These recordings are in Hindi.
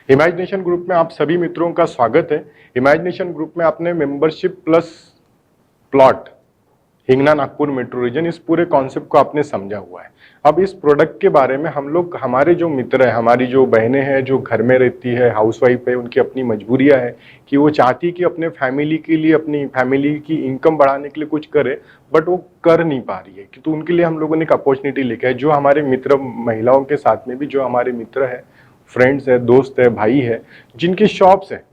इमेजिनेशन ग्रुप में आप सभी मित्रों का स्वागत है। इमेजिनेशन ग्रुप में आपने membership plus plot Hingna Nagpur metro region, इस पूरे कॉन्सेप्ट को आपने समझा हुआ है। अब इस प्रोडक्ट के बारे में हम लोग, हमारे जो मित्र हैं, हमारी जो बहनें हैं जो घर में रहती है, हाउसवाइफ है, उनकी अपनी मजबूरियां है कि वो चाहती कि अपने फैमिली के लिए, अपनी फैमिली की इनकम बढ़ाने के लिए कुछ करे, बट वो कर नहीं पा रही है। तो उनके लिए हम लोगों ने एक अपॉर्चुनिटी लेके है। जो हमारे मित्र महिलाओं के साथ में भी जो हमारे मित्र है, फ्रेंड्स है, दोस्त है, भाई है, जिनकी शॉप्स है,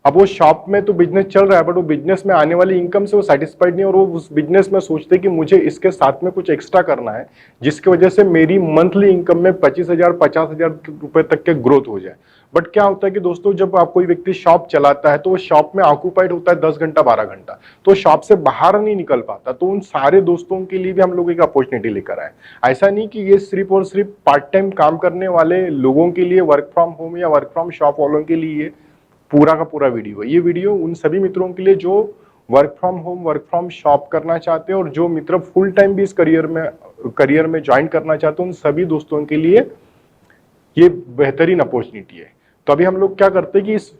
अब वो शॉप में तो बिजनेस चल रहा है, बट वो बिजनेस में आने वाली इनकम से वो सेटिस्फाइड नहीं, और वो उस बिजनेस में सोचते कि मुझे इसके साथ में कुछ एक्स्ट्रा करना है, जिसकी वजह से मेरी मंथली इनकम में 25,000 50,000 रुपए तक के ग्रोथ हो जाए। बट क्या होता है कि दोस्तों, जब आप कोई व्यक्ति शॉप चलाता है तो वो शॉप में ऑक्यूपाइड होता है 10 घंटा 12 घंटा, तो शॉप से बाहर नहीं निकल पाता। तो उन सारे दोस्तों के लिए भी हम लोग एक अपॉर्चुनिटी लेकर आए। ऐसा नहीं कि ये सिर्फ और सिर्फ पार्ट टाइम काम करने वाले लोगों के लिए, वर्क फ्रॉम होम या वर्क फ्रॉम शॉप वालों के लिए पूरा का पूरा वीडियो है। ये वीडियो उन सभी मित्रों के लिए जो work from home, work from shop करना चाहते हैं, और जो मित्र फुल टाइम भी इस करियर में ज्वाइन करना चाहते हैं, उन सभी दोस्तों के लिए ये बेहतरीन अपॉर्चुनिटी है। तो अभी हम लोग क्या करते हैं कि इस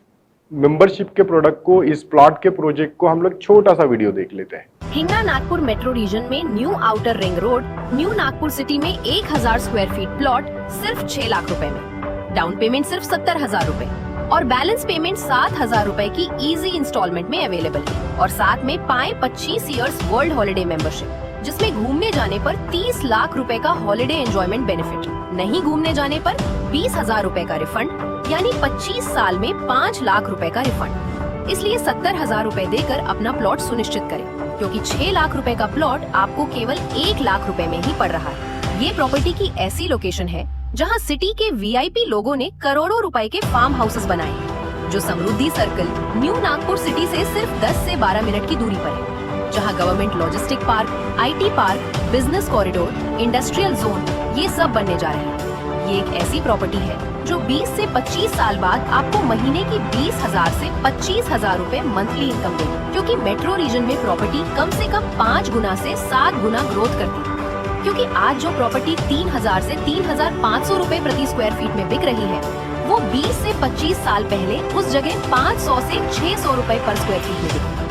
मेंबरशिप के प्रोडक्ट को, इस प्लॉट के प्रोजेक्ट को हम लोग छोटा सा वीडियो देख लेते हैं। हिंगना नागपुर मेट्रो रीजन में new outer ring road, new Nagpur city में 1000 स्क्वायर फीट प्लॉट सिर्फ 6 लाख रुपए में। डाउन पेमेंट सिर्फ 70,000 रुपए और बैलेंस पेमेंट 7,000 रुपए की इजी इंस्टॉलमेंट में अवेलेबल है। और साथ में पाए 25 इयर्स वर्ल्ड हॉलिडे मेंबरशिप, जिसमें घूमने जाने पर 30 लाख रुपए का हॉलिडे एंजॉयमेंट बेनिफिट, नहीं घूमने जाने पर 20,000 रुपए का रिफंड, यानी 25 साल में 5 लाख रुपए का रिफंड। इसलिए 70,000 रुपए देकर अपना प्लॉट सुनिश्चित करें, क्योंकि 6 लाख रुपए का प्लॉट आपको केवल 1 लाख रुपए में ही पड़ रहा है। ये प्रॉपर्टी की ऐसी लोकेशन है जहां सिटी के वीआईपी लोगों ने करोड़ों रुपए के फार्म हाउसेस बनाए हैं, जो समृद्धि सर्कल, न्यू नागपुर सिटी से सिर्फ 10 से 12 मिनट की दूरी पर है। जहां government logistic park, IT park, business corridor, industrial zone, ये सब बनने जा रहे हैं। ये एक ऐसी प्रॉपर्टी है जो 20 से 25 साल बाद आपको महीने की 20,000 से 25,000 रुपए मंथली इनकम देगी, क्योंकि मेट्रो रीजन में प्रॉपर्टी कम से कम 5 गुना से 7 गुना ग्रोथ करती है। क्योंकि आज जो प्रॉपर्टी 3,000 से 3,500 रुपए प्रति स्क्वायर फीट में बिक रही है, वो 20 से 25 साल पहले उस जगह 500 से 600 रुपए पर स्क्वायर फीट में बिकी।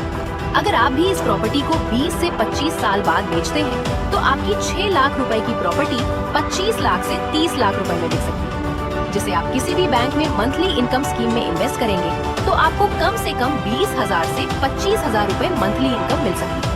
अगर आप भी इस प्रॉपर्टी को 20 से 25 साल बाद बेचते हैं, तो आपकी 6 लाख रुपए की प्रॉपर्टी 25 लाख से 30 लाख रुपए में बिक सकती है, जिसे आप किसी भी बैंक में मंथली इनकम स्कीम में इन्वेस्ट करेंगे तो आपको कम से कम 20,000 से 25,000 रुपए मंथली इनकम मिल सकती है।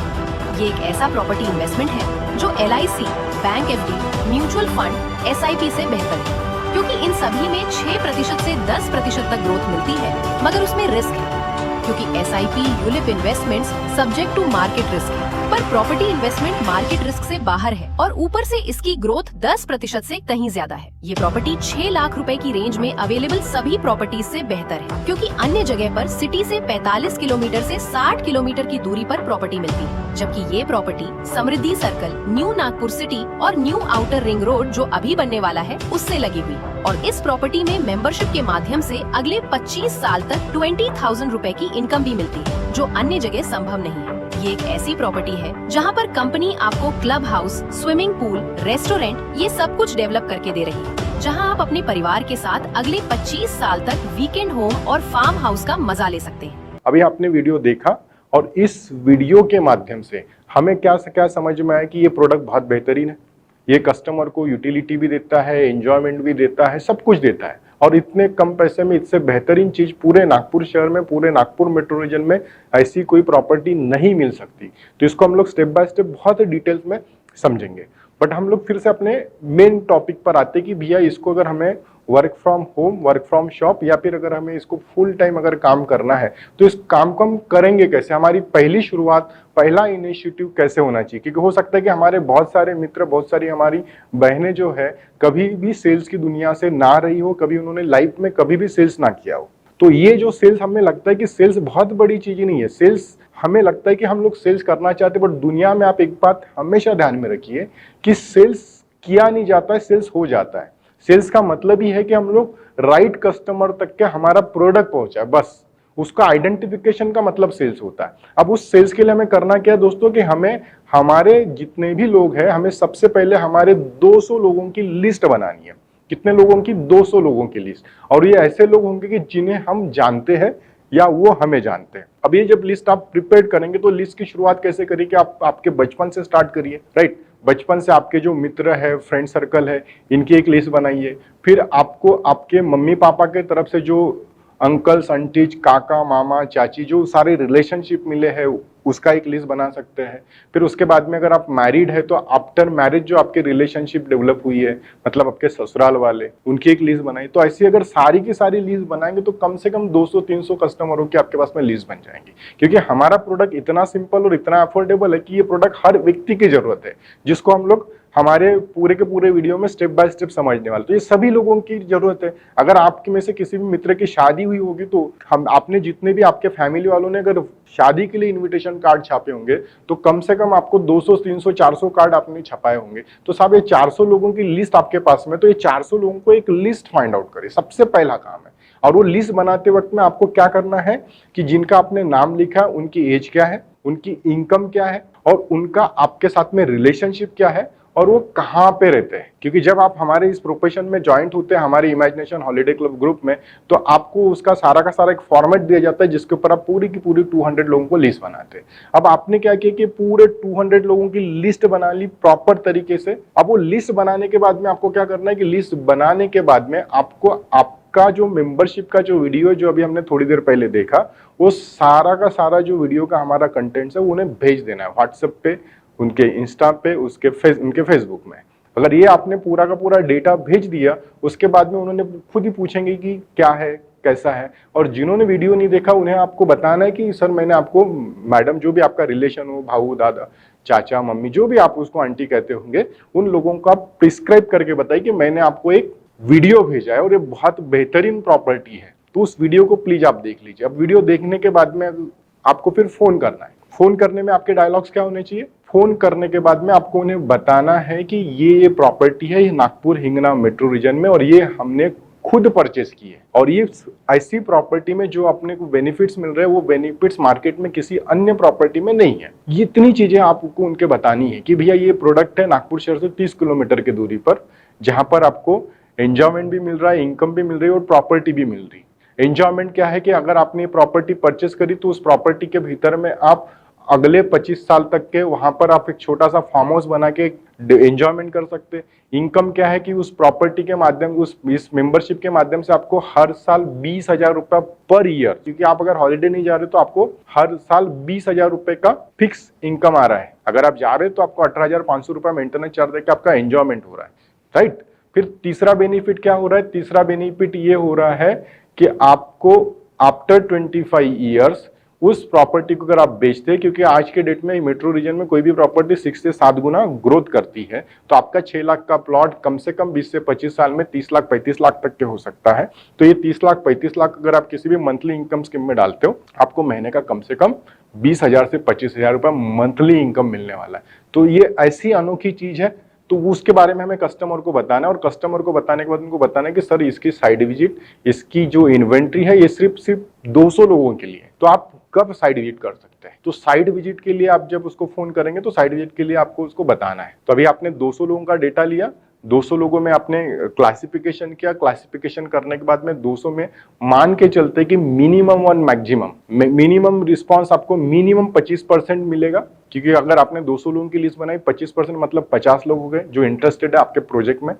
ये एक ऐसा प्रॉपर्टी इन्वेस्टमेंट है जो LIC, bank FD, mutual fund, SIP से बेहतर है, क्योंकि इन सभी में 6% से 10% तक ग्रोथ मिलती है, मगर उसमें रिस्क है, क्योंकि SIP, ULIP investments subject to market risk है, पर प्रॉपर्टी इन्वेस्टमेंट मार्केट रिस्क से बाहर है, और ऊपर से इसकी ग्रोथ 10% से कहीं ज्यादा है। ये प्रॉपर्टी 6 लाख रुपए की रेंज में अवेलेबल सभी प्रॉपर्टीज से बेहतर है, क्योंकि अन्य जगह पर सिटी से 45 किलोमीटर से 60 किलोमीटर की दूरी पर प्रॉपर्टी मिलती है, जबकि ये प्रॉपर्टी समृद्धि सर्कल, न्यू नागपुर सिटी और न्यू आउटर रिंग रोड जो अभी बनने वाला है, उससे लगी हुई। और इस प्रॉपर्टी में मेंबरशिप के माध्यम से अगले 25 साल तक 20,000 रुपए की इनकम भी मिलती है, जो अन्य जगह संभव नहीं है। ये एक ऐसी प्रॉपर्टी है जहां पर कंपनी आपको club house, swimming pool, restaurant, ये सब कुछ डेवलप करके दे रही है, जहां आप अपने परिवार के साथ अगले 25 साल तक वीकेंड होम और फार्म हाउस का मजा ले सकते हैं। अभी आपने वीडियो देखा, और इस वीडियो के माध्यम से हमें क्या समझ में आया कि ये प्रोडक्ट बहुत बेहतरीन है। ये कस्टमर को यूटिलिटी भी देता है, एंजॉयमेंट भी देता है, सब कुछ देता है, और इतने कम पैसे में इससे बेहतरीन चीज पूरे नागपुर शहर में, पूरे नागपुर मेट्रो रीजन में ऐसी कोई प्रॉपर्टी नहीं मिल सकती। तो इसको हम लोग स्टेप बाय स्टेप बहुत डिटेल्स में समझेंगे। बट हम लोग फिर से अपने मेन टॉपिक पर आते कि भैया, इसको अगर हमें work from home, work from shop, या फिर अगर हमें इसको फुल टाइम अगर काम करना है, तो इस काम को हम करेंगे कैसे? हमारी पहली शुरुआत, पहला इनिशिएटिव कैसे होना चाहिए? क्योंकि हो सकता है कि हमारे बहुत सारे मित्र, बहुत सारी हमारी बहनें जो है, कभी भी सेल्स की दुनिया से ना रही हो, कभी उन्होंने लाइफ में कभी भी सेल्स ना किया हो। तो ये जो सेल्स, हमें लगता है कि सेल्स बहुत बड़ी चीज नहीं है। सेल्स, हमें लगता है कि हम लोग सेल्स करना चाहते हैं, बट दुनिया में आप एक बात हमेशा ध्यान में रखिए कि सेल्स किया नहीं जाता है, सेल्स हो जाता है। सेल्स का मतलब ही है कि हम लोग राइट कस्टमर तक के हमारा प्रोडक्ट पहुंचा, बस उसका आइडेंटिफिकेशन का मतलब सेल्स होता है। अब उस सेल्स के लिए हमें करना क्या है दोस्तों, कि हमें हमारे जितने भी लोग हैं, हमें सबसे पहले हमारे 200 लोगों की लिस्ट बनानी है। कितने लोगों की? 200 लोगों की लिस्ट। और ये ऐसे लोग होंगे कि जिन्हें हम जानते हैं या वो हमें जानते हैं। अब ये जब लिस्ट आप प्रिपेयर करेंगे तो लिस्ट की शुरुआत कैसे करिए कि आप आपके बचपन से स्टार्ट करिए, राइट। बचपन से आपके जो मित्र है, फ्रेंड सर्कल है, इनकी एक लिस्ट बनाइए। फिर आपको आपके मम्मी पापा के तरफ से जो अंकल्स, आंटीज, काका, मामा, चाची, जो सारे रिलेशनशिप मिले हैं उसका एक लिस्ट बना सकते हैं। फिर उसके बाद में अगर आप मैरिड है तो आफ्टर मैरिज जो आपके रिलेशनशिप डेवलप हुई है, मतलब आपके ससुराल वाले, उनकी एक लिस्ट बनाई। तो ऐसी अगर सारी की सारी लिस्ट बनाएंगे तो कम से कम 200-300 कस्टमरों की आपके पास में लिस्ट बन जाएंगी। क्योंकि हमारा प्रोडक्ट इतना सिंपल और इतना अफोर्डेबल है कि ये प्रोडक्ट हर व्यक्ति की जरूरत है, जिसको हम लोग हमारे पूरे के पूरे वीडियो में स्टेप बाय स्टेप समझने वाले। तो ये सभी लोगों की जरूरत है। अगर आपके में से किसी भी मित्र की शादी हुई होगी तो हम आपने जितने भी आपके फैमिली वालों ने अगर शादी के लिए इनविटेशन कार्ड छापे होंगे तो कम से कम आपको 200, 300, 400 कार्ड आपने छपाए होंगे। तो साहब ये 400 लोगों की लिस्ट आपके पास में, तो ये 400 लोगों को एक लिस्ट फाइंड आउट करिए, सबसे पहला काम है। और वो लिस्ट बनाते वक्त में आपको क्या करना है कि जिनका आपने नाम लिखा है उनकी एज क्या है, उनकी इनकम क्या है और उनका आपके साथ में रिलेशनशिप क्या है और वो कहाँ पे रहते हैं। क्योंकि जब आप हमारे इस प्रोफेशन में ज्वाइंट होते हैं हमारे इमेजिनेशन हॉलिडे क्लब ग्रुप में, तो आपको उसका सारा का सारा एक फॉर्मेट दिया जाता है जिसके ऊपर आप पूरी की पूरी 200 लोगों को लिस्ट बनाते हैं। अब आपने क्या किया कि पूरे 200 लोगों की लिस्ट बना ली प्रॉपर तरीके से। अब वो लिस्ट बनाने के बाद में आपको क्या करना है कि लिस्ट बनाने के बाद में आपको का जो मेंबरशिप का जो वीडियो जो अभी हमने थोड़ी देर पहले देखा, वो सारा का सारा जो वीडियो का हमारा कंटेंट है वो उन्हें भेज देना है व्हाट्सएप पे, उनके इंस्टा पे, उनके फेसबुक में। अगर ये आपने पूरा का पूरा डेटा भेज दिया, उसके बाद में उन्होंने खुद ही पूछेंगे कि क्या है, कैसा है। और जिन्होंने वीडियो नहीं देखा उन्हें आपको बताना है कि सर मैंने आपको, मैडम जो भी आपका रिलेशन हो, भाऊ, दादा, चाचा, मम्मी, जो भी आप उसको आंटी कहते होंगे, उन लोगों को आप प्रिस्क्राइब करके बताइए कि मैंने आपको एक वीडियो भेजा है और ये बहुत बेहतरीन प्रॉपर्टी है, तो उस वीडियो को प्लीज आप देख लीजिए। अब वीडियो देखने के बाद में आपको फिर फोन करना है। फोन करने में आपके डायलॉग्स क्या होने चाहिए? फोन करने के बाद में आपको उन्हें बताना है कि ये प्रॉपर्टी है, ये नागपुर हिंगना मेट्रो रीजन में और ये हमने खुद परचेस की है और ये ऐसी प्रॉपर्टी में जो अपने को बेनिफिट्स मिल रहे हैं वो बेनिफिट्स मार्केट में किसी अन्य प्रॉपर्टी में नहीं है। ये इतनी चीजें आपको उनके बतानी है कि भैया ये प्रोडक्ट है नागपुर शहर से 30 किलोमीटर की दूरी पर, जहां पर आपको एंजॉयमेंट भी मिल रहा है, इनकम भी मिल रही है और प्रॉपर्टी भी मिल रही है। एंजॉयमेंट क्या है कि अगर आपने प्रॉपर्टी परचेस करी तो उस प्रॉपर्टी के भीतर में आप अगले 25 साल तक के वहां पर आप एक छोटा सा फार्म हाउस बना के एंजॉयमेंट कर सकते हैं। इनकम क्या है कि उस प्रॉपर्टी के माध्यम, इस मेंबरशिप के माध्यम से आपको हर साल 20,000 रुपए पर ईयर, क्योंकि आप अगर हॉलिडे नहीं जा रहे तो आपको हर साल 20,000 रुपए का फिक्स इनकम आ रहा है। अगर आप जा रहे हैं तो आपको 18,500 रुपए मेंटेनेंस चार्ज देकर आपका एंजॉयमेंट हो रहा है, राइट। फिर तीसरा बेनिफिट क्या हो रहा है? तीसरा बेनिफिट ये हो रहा है कि आपको आफ्टर 25 ईयर्स उस प्रॉपर्टी को अगर आप बेचते हैं, क्योंकि आज के डेट में मेट्रो रीजन में कोई भी प्रॉपर्टी 6 से 7 गुना ग्रोथ करती है, तो आपका 6 लाख का प्लॉट कम से कम 20 से 25 साल में 30 लाख 35 लाख तक के हो सकता है। तो ये 30 लाख 35 लाख अगर आप किसी भी मंथली इनकम स्कीम में डालते हो, आपको महीने का कम से कम 20,000 से 25,000 रुपए मंथली इनकम मिलने वाला है। तो ये ऐसी अनोखी चीज है, तो उसके बारे में हमें कस्टमर को बताना है और कस्टमर को बताने के बाद उनको बताना है कि सर इसकी साइड विजिट, इसकी जो इन्वेंट्री है ये सिर्फ 200 लोगों के लिए, तो आप कब साइड विजिट कर सकते हैं। तो साइड विजिट के लिए आप जब उसको फोन करेंगे तो साइड विजिट के लिए आपको उसको बताना है। तो अभी आपने 200 लोगों का डेटा लिया, 200 लोगों में आपने क्लासिफिकेशन किया, क्लासिफिकेशन करने के बाद में 200 में मान के चलते कि मिनिमम और मैक्सिमम, मिनिमम रिस्पांस आपको मिनिमम 25% मिलेगा, क्योंकि अगर आपने 200 लोगों की लिस्ट बनाई 25% मतलब 50 लोग हो गए जो इंटरेस्टेड है आपके प्रोजेक्ट में।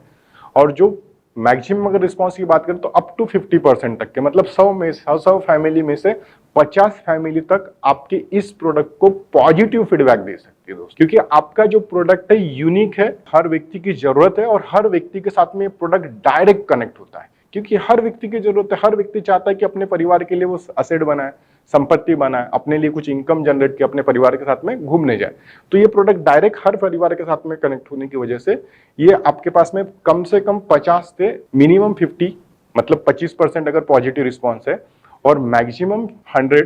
और जो मैक्सिमम अगर रिस्पांस की बात करें तो अप टू 50% तक के, मतलब 100 फैमिली में से 50 फैमिली तक आपके इस प्रोडक्ट को पॉजिटिव फीडबैक दे सकती है दोस्त, क्योंकि आपका जो प्रोडक्ट है यूनिक है, हर व्यक्ति की जरूरत है और हर व्यक्ति के साथ में प्रोडक्ट डायरेक्ट कनेक्ट होता है, क्योंकि हर व्यक्ति की जरूरत है। हर व्यक्ति चाहता है कि अपने परिवार के लिए वो असेट बनाए, संपत्ति बनाए, अपने लिए कुछ इनकम जनरेट के अपने परिवार के साथ में घूमने जाए। तो ये प्रोडक्ट डायरेक्ट हर परिवार के साथ में कनेक्ट होने की वजह से ये आपके पास में कम से कम 50 से मिनिमम 50 मतलब 25% अगर पॉजिटिव रिस्पॉन्स है और मैक्सिमम 100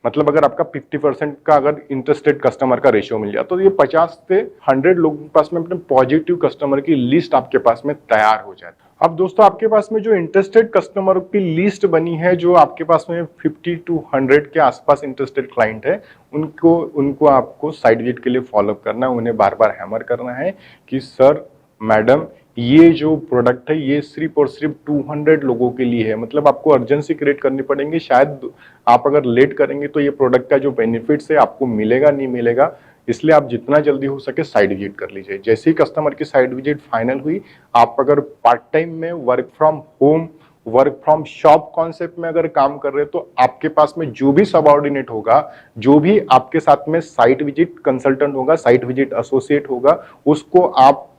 मतलब अगर आपका 50% का अगर इंटरेस्टेड कस्टमर का रेशियो मिल जाए तो ये 50 से 100 लोगों के पास में अपने पॉजिटिव कस्टमर की लिस्ट आपके पास में तैयार हो जाए। अब दोस्तों आपके पास में जो इंटरेस्टेड कस्टमर की लिस्ट बनी है, जो आपके पास में 50 to 100 के आसपास इंटरेस्टेड क्लाइंट है, उनको आपको साइड विजिट के लिए फॉलोअप करना है, उन्हें बार बार हैमर करना है कि सर मैडम ये जो प्रोडक्ट है ये सिर्फ और सिर्फ 200 लोगों के लिए है। मतलब आपको अर्जेंसी क्रिएट करनी पड़ेगी, शायद आप अगर लेट करेंगे तो ये प्रोडक्ट का जो बेनिफिट्स है आपको मिलेगा नहीं मिलेगा, इसलिए आप जितना जल्दी हो सके साइट विजिट कर लीजिए। जैसे ही कस्टमर की साइट विजिट फाइनल हुई, आप अगर पार्ट टाइम में work from home, work from shop concept में अगर काम कर रहे हैं तो आपके पास में जो भी सबऑर्डिनेट होगा, जो भी आपके साथ में साइट विजिट कंसल्टेंट होगा, साइट विजिट एसोसिएट होगा, उसको आप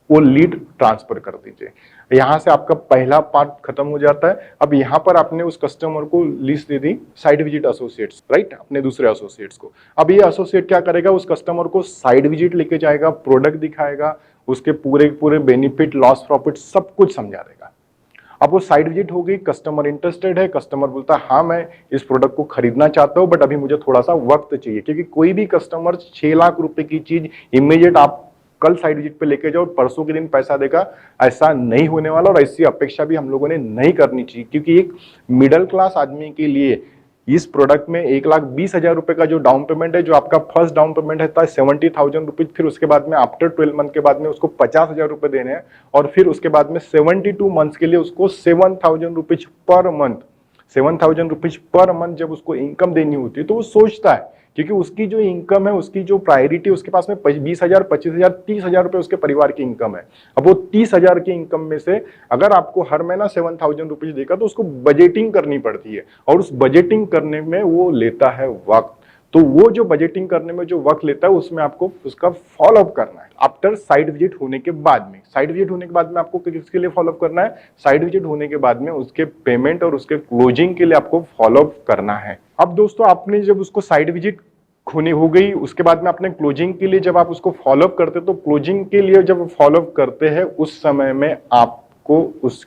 वो लीड ट्रांसफर कर दीजिए। यहां से आपका पहला पार्ट खत्म हो जाता है। अब यहां पर आपने उस कस्टमर को list they the site visit associates, right, अपने दूसरे एसोसिएट्स को। अब ये एसोसिएट क्या करेगा, उस कस्टमर को साइट विजिट लेके जाएगा, प्रोडक्ट दिखाएगा, उसके पूरे पूरे बेनिफिट, लॉस, प्रॉफिट सब कुछ समझा देगा। अब वो साइट विजिट हो गई, कस्टमर इंटरेस्टेड है, कस्टमर बोलता है हाँ मैं इस प्रोडक्ट को खरीदना चाहता हूं, बट अभी मुझे थोड़ा सा वक्त चाहिए, क्योंकि कोई भी कस्टमर 6 लाख रुपए की चीज इमीडिएट आप कल साइट विजिट पे लेके जाओ, परसों के दिन पैसा देगा, ऐसा नहीं होने वाला। और ऐसी अपेक्षा भी हम लोगों ने नहीं करनी चाहिए, क्योंकि एक मिडिल क्लास आदमी के लिए इस प्रोडक्ट में 1,20,000 रुपए का जो डाउन पेमेंट है, जो आपका फर्स्ट डाउन पेमेंट है 70,000 रुपीज, फिर उसके बाद में आफ्टर 12 मंथ के बाद में उसको 50,000 रुपए देने हैं, और फिर उसके बाद में 72 मंथ्स के लिए उसको 7,000 rupees per month, 7,000 rupees per month जब उसको इनकम देनी होती है, तो वो सोचता है, क्योंकि उसकी जो इनकम है, उसकी जो प्रायोरिटी, उसके पास में 20,000, 25,000, 30,000 रुपए उसके परिवार की इनकम है। अब वो 30,000 की इनकम में से अगर आपको हर महीना 7,000 रुपीज देगा तो उसको बजटिंग करनी पड़ती है, और उस बजटिंग करने में वो लेता है वक्त। तो वो जो बजटिंग करने में जो वक्त लेता है, उसमें आपको उसका फॉलोअप करना है आफ्टर साइट विजिट होने के बाद में। साइट विजिट होने के बाद में आपको किसके लिए फॉलोअप करना है, साइट विजिट होने के बाद में उसके पेमेंट और उसके क्लोजिंग के लिए आपको फॉलोअप करना है। अब दोस्तों, आपने जब उसको साइट विजिट होने हो गई, उसके बाद में आपने क्लोजिंग के लिए जब आप उसको फॉलोअप करते, तो क्लोजिंग के लिए जब फॉलोअप करते हैं, उस समय में आपको उस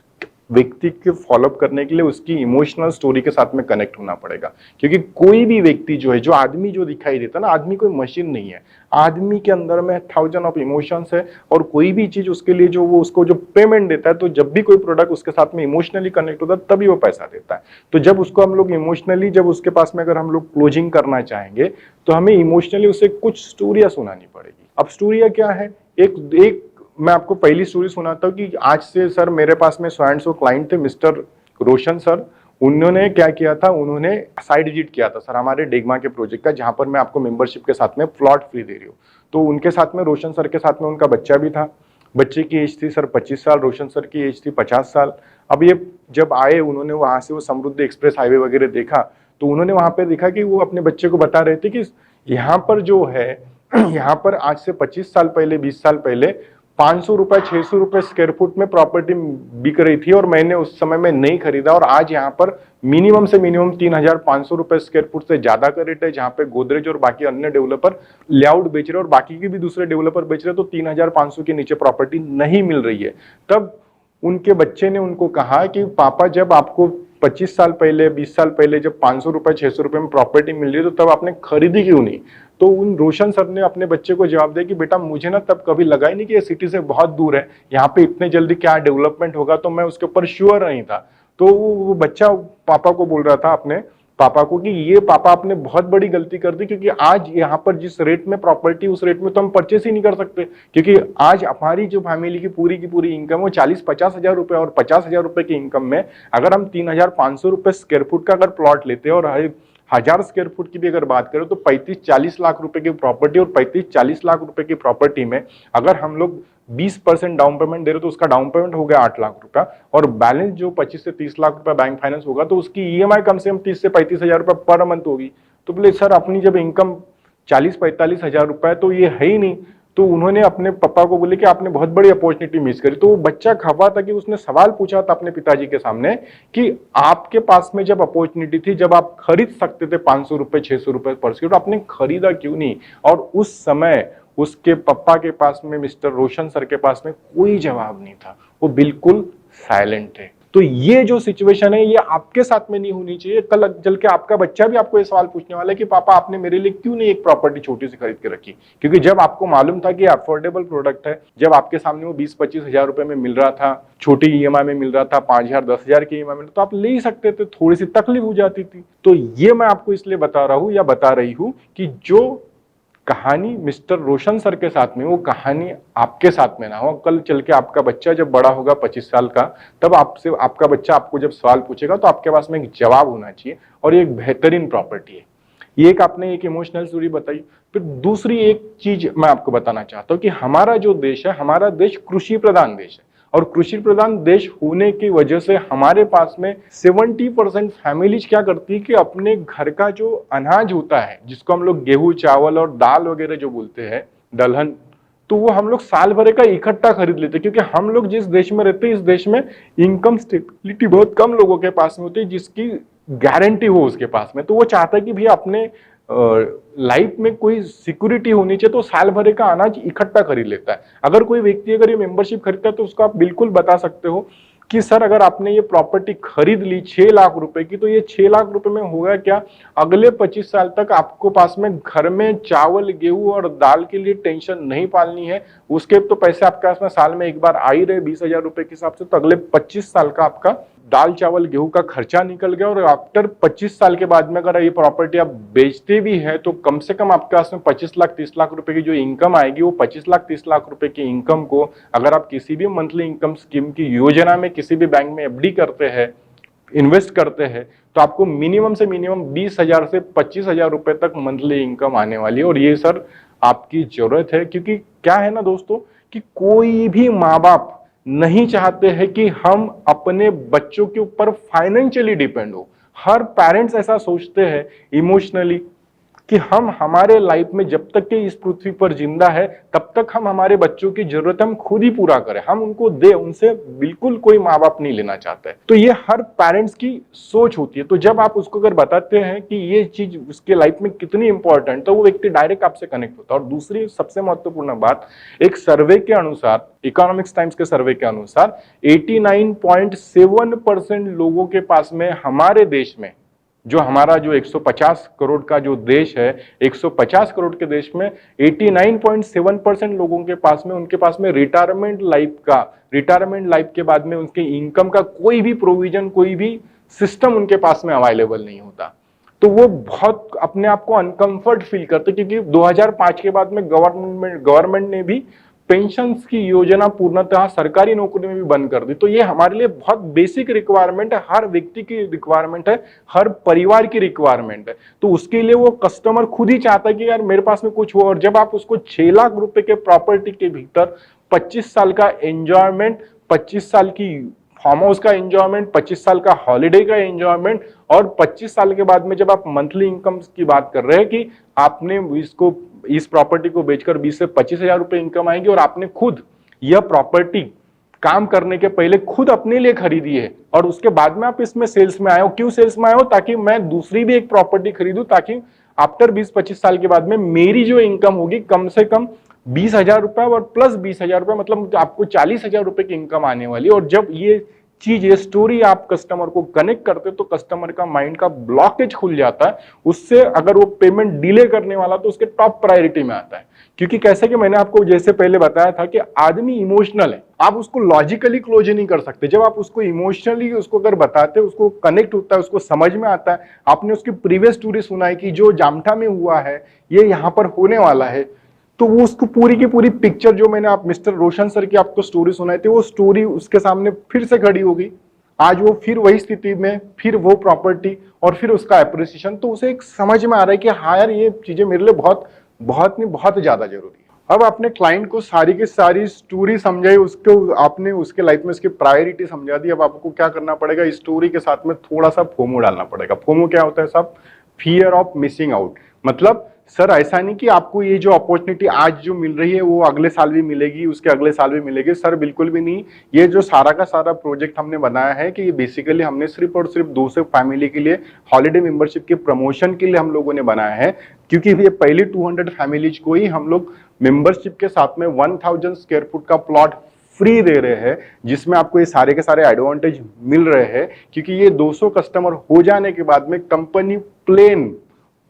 व्यक्ति के फॉलोअप करने के लिए उसकी इमोशनल स्टोरी के साथ में कनेक्ट होना पड़ेगा। क्योंकि कोई भी व्यक्ति जो है, जो आदमी जो दिखाई देता है ना, आदमी कोई मशीन नहीं है, आदमी के अंदर में 1000 ऑफ इमोशंस है, और कोई भी चीज उसके लिए जो वो उसको जो पेमेंट देता है, तो जब भी कोई प्रोडक्ट उसके साथ में इमोशनली कनेक्ट होता है तभी वो पैसा देता है। तो जब उसको हम लोग इमोशनली, जब उसके पास में अगर हम लोग क्लोजिंग करना चाहेंगे, तो हमें इमोशनली उसे कुछ स्टोरियां सुनानी पड़ेगी। अब स्टोरियां क्या है, एक मैं आपको पहली स्टोरी सुनाता हूँ कि आज से सर मेरे पास में सो क्लाइंट थे, मिस्टर रोशन सर। उन्होंने क्या किया था, उन्होंने साइट विजिट किया था सर हमारे डेगमा के प्रोजेक्ट का, जहां पर मैं आपको मेंबरशिप के साथ में प्लॉट फ्री दे रही हूँ। तो उनके साथ में, रोशन सर के साथ में उनका बच्चा भी था। बच्चे की एज थी सर 25 साल, रोशन सर की एज थी 50 साल। अब ये जब आए, उन्होंने वहां से वो समृद्धि एक्सप्रेस हाईवे वगैरह देखा, तो उन्होंने वहां पे देखा कि वो अपने बच्चे को बता रहे थे कि यहाँ पर जो है, यहाँ पर आज से 25 साल पहले, 20 साल पहले 500 रुपए, 600 रुपए स्क्वायर फुट में प्रॉपर्टी बिक रही थी, और मैंने उस समय में नहीं खरीदा, और आज यहाँ पर मिनिमम से मिनिमम 3,500 रुपए स्क्वायर फुट से ज्यादा का रेट है, जहाँ पे गोदरेज और बाकी अन्य डेवलपर लेआउट बेच रहे हैं, और बाकी के भी दूसरे डेवलपर बेच रहे हैं, तो 3,500 के नीचे प्रॉपर्टी नहीं मिल रही है। तब उनके बच्चे ने उनको कहा कि पापा, जब आपको 25 साल पहले, 20 साल पहले जब 500 रुपए, 600 रुपए में प्रॉपर्टी मिल रही है, तो तब आपने खरीदी क्यों नहीं? तो उन रोशन सर ने अपने बच्चे को जवाब दिया कि बेटा, मुझे ना तब कभी लगा ही नहीं कि ये सिटी से बहुत दूर है, यहाँ पे इतने जल्दी क्या डेवलपमेंट होगा, तो मैं उसके ऊपर श्योर नहीं था। तो वो बच्चा पापा को बोल रहा था, अपने पापा को, कि ये पापा आपने बहुत बड़ी गलती कर दी, क्योंकि आज यहाँ पर जिस रेट में प्रॉपर्टी, उस रेट में तो हम परचेस ही नहीं कर सकते, क्योंकि आज हमारी जो फैमिली की पूरी इनकम वो 40-50 हजार रुपए, और 50 हजार रुपए की इनकम में अगर हम 3,500 रुपए स्क्वायर फुट का अगर प्लॉट लेते हैं, और 1,000 स्क्वायर फुट की भी अगर बात करें, तो 35-40 लाख रुपए की प्रॉपर्टी, और 35-40 लाख रुपए की प्रॉपर्टी में अगर हम लोग 20% डाउन पेमेंट दे रहे, तो उसका डाउन पेमेंट हो गया 8 लाख रुपया, और बैलेंस जो 25 से 30 लाख रुपया बैंक फाइनेंस होगा, तो उसकी ईएमआई कम से कम 30 से 35 हजार रुपया पर मंथ होगी। तो बोले सर, अपनी जब इनकम 40-45 हजार रुपया है, तो ये है ही नहीं। तो उन्होंने अपने पापा को बोले कि आपने बहुत बड़ी अपॉर्चुनिटी मिस करी। तो वो बच्चा खफा था कि उसने सवाल पूछा था अपने पिताजी के सामने कि आपके पास में जब अपॉर्चुनिटी थी, जब आप खरीद सकते थे 500 रुपए, 600 रुपए पर स्क्वायर, तो आपने खरीदा क्यों नहीं? और उस समय उसके पापा के पास में, मिस्टर रोशन सर के पास में कोई जवाब नहीं था, वो बिल्कुल साइलेंट थे। तो ये जो सिचुएशन है, ये आपके साथ में नहीं होनी चाहिए। कल चल के आपका बच्चा भी आपको ये सवाल पूछने वाला है कि पापा, आपने मेरे लिए क्यों नहीं एक प्रॉपर्टी छोटी सी खरीद के रखी? क्योंकि जब आपको मालूम था कि अफोर्डेबल प्रोडक्ट है, जब आपके सामने वो 20-25 हजार रुपए में मिल रहा था, छोटी ईएमआई में मिल रहा था, 5,000, 10,000 की ईएमआई में, तो आप ले ही सकते थे, थोड़ी सी तकलीफ हो जाती थी। तो ये मैं आपको इसलिए बता रहा हूं, या बता रही हूं, कि जो कहानी मिस्टर रोशन सर के साथ में, वो कहानी आपके साथ में ना हो। कल चल के आपका बच्चा जब बड़ा होगा 25 साल का, तब आपसे आपका बच्चा आपको जब सवाल पूछेगा तो आपके पास में एक जवाब होना चाहिए, और ये एक बेहतरीन प्रॉपर्टी है। ये एक आपने एक इमोशनल स्टोरी बताई। फिर दूसरी एक चीज मैं आपको बताना चाहता हूँ कि हमारा जो देश है, हमारा देश कृषि प्रधान देश है, और कृषि प्रधान देश होने की वजह से हमारे पास में 70% फैमिलीज क्या करती है कि अपने घर का जो अनाज होता है, जिसको हम लोग गेहूं चावल और दाल वगैरह जो बोलते हैं, दलहन, तो वो हम लोग साल भर का इकट्ठा खरीद लेते हैं। क्योंकि हम लोग जिस देश में रहते हैं, इस देश में इनकम स्टेबिलिटी बहुत कम लोगों के पास में होती है, जिसकी गारंटी हो उसके पास में। तो वो चाहता है कि भैया अपने लाइफ में कोई सिक्योरिटी होनी चाहिए, तो साल भर का अनाज इकट्ठा खरीद लेता है। अगर कोई व्यक्ति अगर ये मेंबरशिप खरीदता है तो उसको आप बिल्कुल बता सकते हो कि सर अगर आपने ये प्रॉपर्टी खरीद ली 6 लाख रुपए की, तो ये 6 लाख रुपए में होगा क्या, अगले 25 साल तक आपको पास में घर में चावल गेहूं और दाल के लिए टेंशन नहीं पालनी है। उसके तो पैसे आपके पास में साल में एक बार आ ही रहे 20,000 रुपए के हिसाब से, तो अगले 25 साल का आपका दाल चावल गेहूं का खर्चा निकल गया। और आफ्टर 25 साल के बाद में अगर ये प्रॉपर्टी आप बेचते भी है तो कम से कम आपके पास में 25 लाख 30 लाख रुपए की जो इनकम आएगी, वो 25 लाख 30 लाख रुपए की इनकम को अगर आप किसी भी मंथली इनकम स्कीम की योजना में किसी भी बैंक में एफडी करते हैं, इन्वेस्ट करते हैं, तो आपको मिनिमम से मिनिमम 20,000 से 25,000 रुपए तक मंथली इनकम आने वाली है। और ये सर आपकी जरूरत है, क्योंकि क्या है ना दोस्तों कि कोई भी माँ बाप नहीं चाहते हैं कि हम अपने बच्चों के ऊपर फाइनेंशियली डिपेंड हो। हर पेरेंट्स ऐसा सोचते हैं इमोशनली कि हम हमारे लाइफ में जब तक के इस पृथ्वी पर जिंदा है, तब तक हम हमारे बच्चों की जरूरत हम खुद ही पूरा करें, हम उनको दे, उनसे बिल्कुल कोई माँ बाप नहीं लेना चाहता है। तो ये हर पेरेंट्स की सोच होती है। तो जब आप उसको अगर बताते हैं कि ये चीज उसके लाइफ में कितनी इंपॉर्टेंट, तो वो व्यक्ति डायरेक्ट आपसे कनेक्ट होता है। और दूसरी सबसे महत्वपूर्ण बात, एक सर्वे के अनुसार, इकोनॉमिक्स टाइम्स के सर्वे के अनुसार 89.7% लोगों के पास में हमारे देश में, जो हमारा जो 150 करोड़ का जो देश है, 150 करोड़ के देश में 89.7% लोगों के पास में, उनके पास में रिटायरमेंट लाइफ के बाद में उनके इनकम का कोई भी प्रोविजन, कोई भी सिस्टम उनके पास में अवेलेबल नहीं होता। तो वो बहुत अपने आप को अनकंफर्ट फील करते, क्योंकि 2005 के बाद में गवर्नमेंट ने भी पेंशन की योजना पूर्णतः सरकारी नौकरी में भी बंद कर दी। तो ये हमारे लिए बहुत बेसिक रिक्वायरमेंट है, हर व्यक्ति की रिक्वायरमेंट है, हर परिवार की रिक्वायरमेंट है। तो उसके लिए वो कस्टमर खुद ही चाहता है कि यार मेरे पास में कुछ हो। और जब आप उसको 6 लाख रुपए के प्रॉपर्टी के भीतर 25 साल का एंजॉयमेंट, 25 साल की फार्म हाउस का एंजॉयमेंट, 25 साल का हॉलिडे का एंजॉयमेंट, और 25 साल के बाद में जब आप मंथली इनकम की बात कर रहे हैं कि आपने इसको, इस प्रॉपर्टी को बेचकर 20 से 25,000 रुपए इनकम आएगी, और आपने खुद यह प्रॉपर्टी काम करने के पहले खुद अपने लिए खरीदी है, और उसके बाद में आप इसमें सेल्स में आए हो। क्यों सेल्स में आए हो? ताकि मैं दूसरी भी एक प्रॉपर्टी खरीदूं, ताकि आफ्टर 20-25 साल के बाद में मेरी जो इनकम होगी कम से कम 20,000 रुपए और प्लस 20,000 रुपए, मतलब आपको 40,000 रुपए की इनकम आने वाली है। और जब ये चीज, ये स्टोरी आप कस्टमर को कनेक्ट करते तो कस्टमर का माइंड का ब्लॉकेज खुल जाता है। उससे अगर वो पेमेंट डिले करने वाला तो उसके टॉप प्रायोरिटी में आता है। क्योंकि कैसे कि मैंने आपको जैसे पहले बताया था कि आदमी इमोशनल है, आप उसको लॉजिकली क्लोज नहीं कर सकते। जब आप उसको इमोशनली उसको अगर बताते, उसको कनेक्ट होता है, उसको समझ में आता है। आपने उसकी प्रीवियस स्टोरी सुना है कि जो जामठा में हुआ है ये यहाँ पर होने वाला है, तो वो उसको पूरी की पूरी पिक्चर, जो मैंने आप मिस्टर रोशन सर की आपको स्टोरी सुनाई थी, वो स्टोरी उसके सामने फिर से खड़ी होगी। आज वो फिर वही स्थिति में, फिर वो प्रॉपर्टी और फिर उसका एप्रिसिएशन। तो उसे एक समझ में आ रहा है कि हाँ यार, ये चीजें मेरे लिए बहुत बहुत नहीं बहुत ज्यादा जरूरी है। अब आपने क्लाइंट को सारी की सारी स्टोरी समझाई, उसको आपने उसके लाइफ में उसकी प्रायोरिटी समझा दी। अब आपको क्या करना पड़ेगा, इस स्टोरी के साथ में थोड़ा सा फोमो डालना पड़ेगा। फोमो क्या होता है साहब? Fear of missing out. मतलब सर ऐसा नहीं कि आपको ये जो अपॉर्चुनिटी आज जो मिल रही है वो अगले साल भी मिलेगी, उसके अगले साल भी मिलेगी। सर बिल्कुल भी नहीं। ये जो सारा का सारा प्रोजेक्ट हमने बनाया है कि ये बेसिकली हमने सिर्फ और सिर्फ 200 फैमिली के लिए हॉलिडे मेंबरशिप के प्रमोशन के लिए हम लोगों ने बनाया है। क्योंकि ये पहली 200 फैमिलीज को ही हम लोग मेंबरशिप के साथ में 1000 स्क्वायर फुट का प्लॉट फ्री दे रहे हैं, जिसमें आपको ये सारे के सारे एडवांटेज मिल रहे हैं। क्योंकि ये 200 कस्टमर हो जाने के बाद में company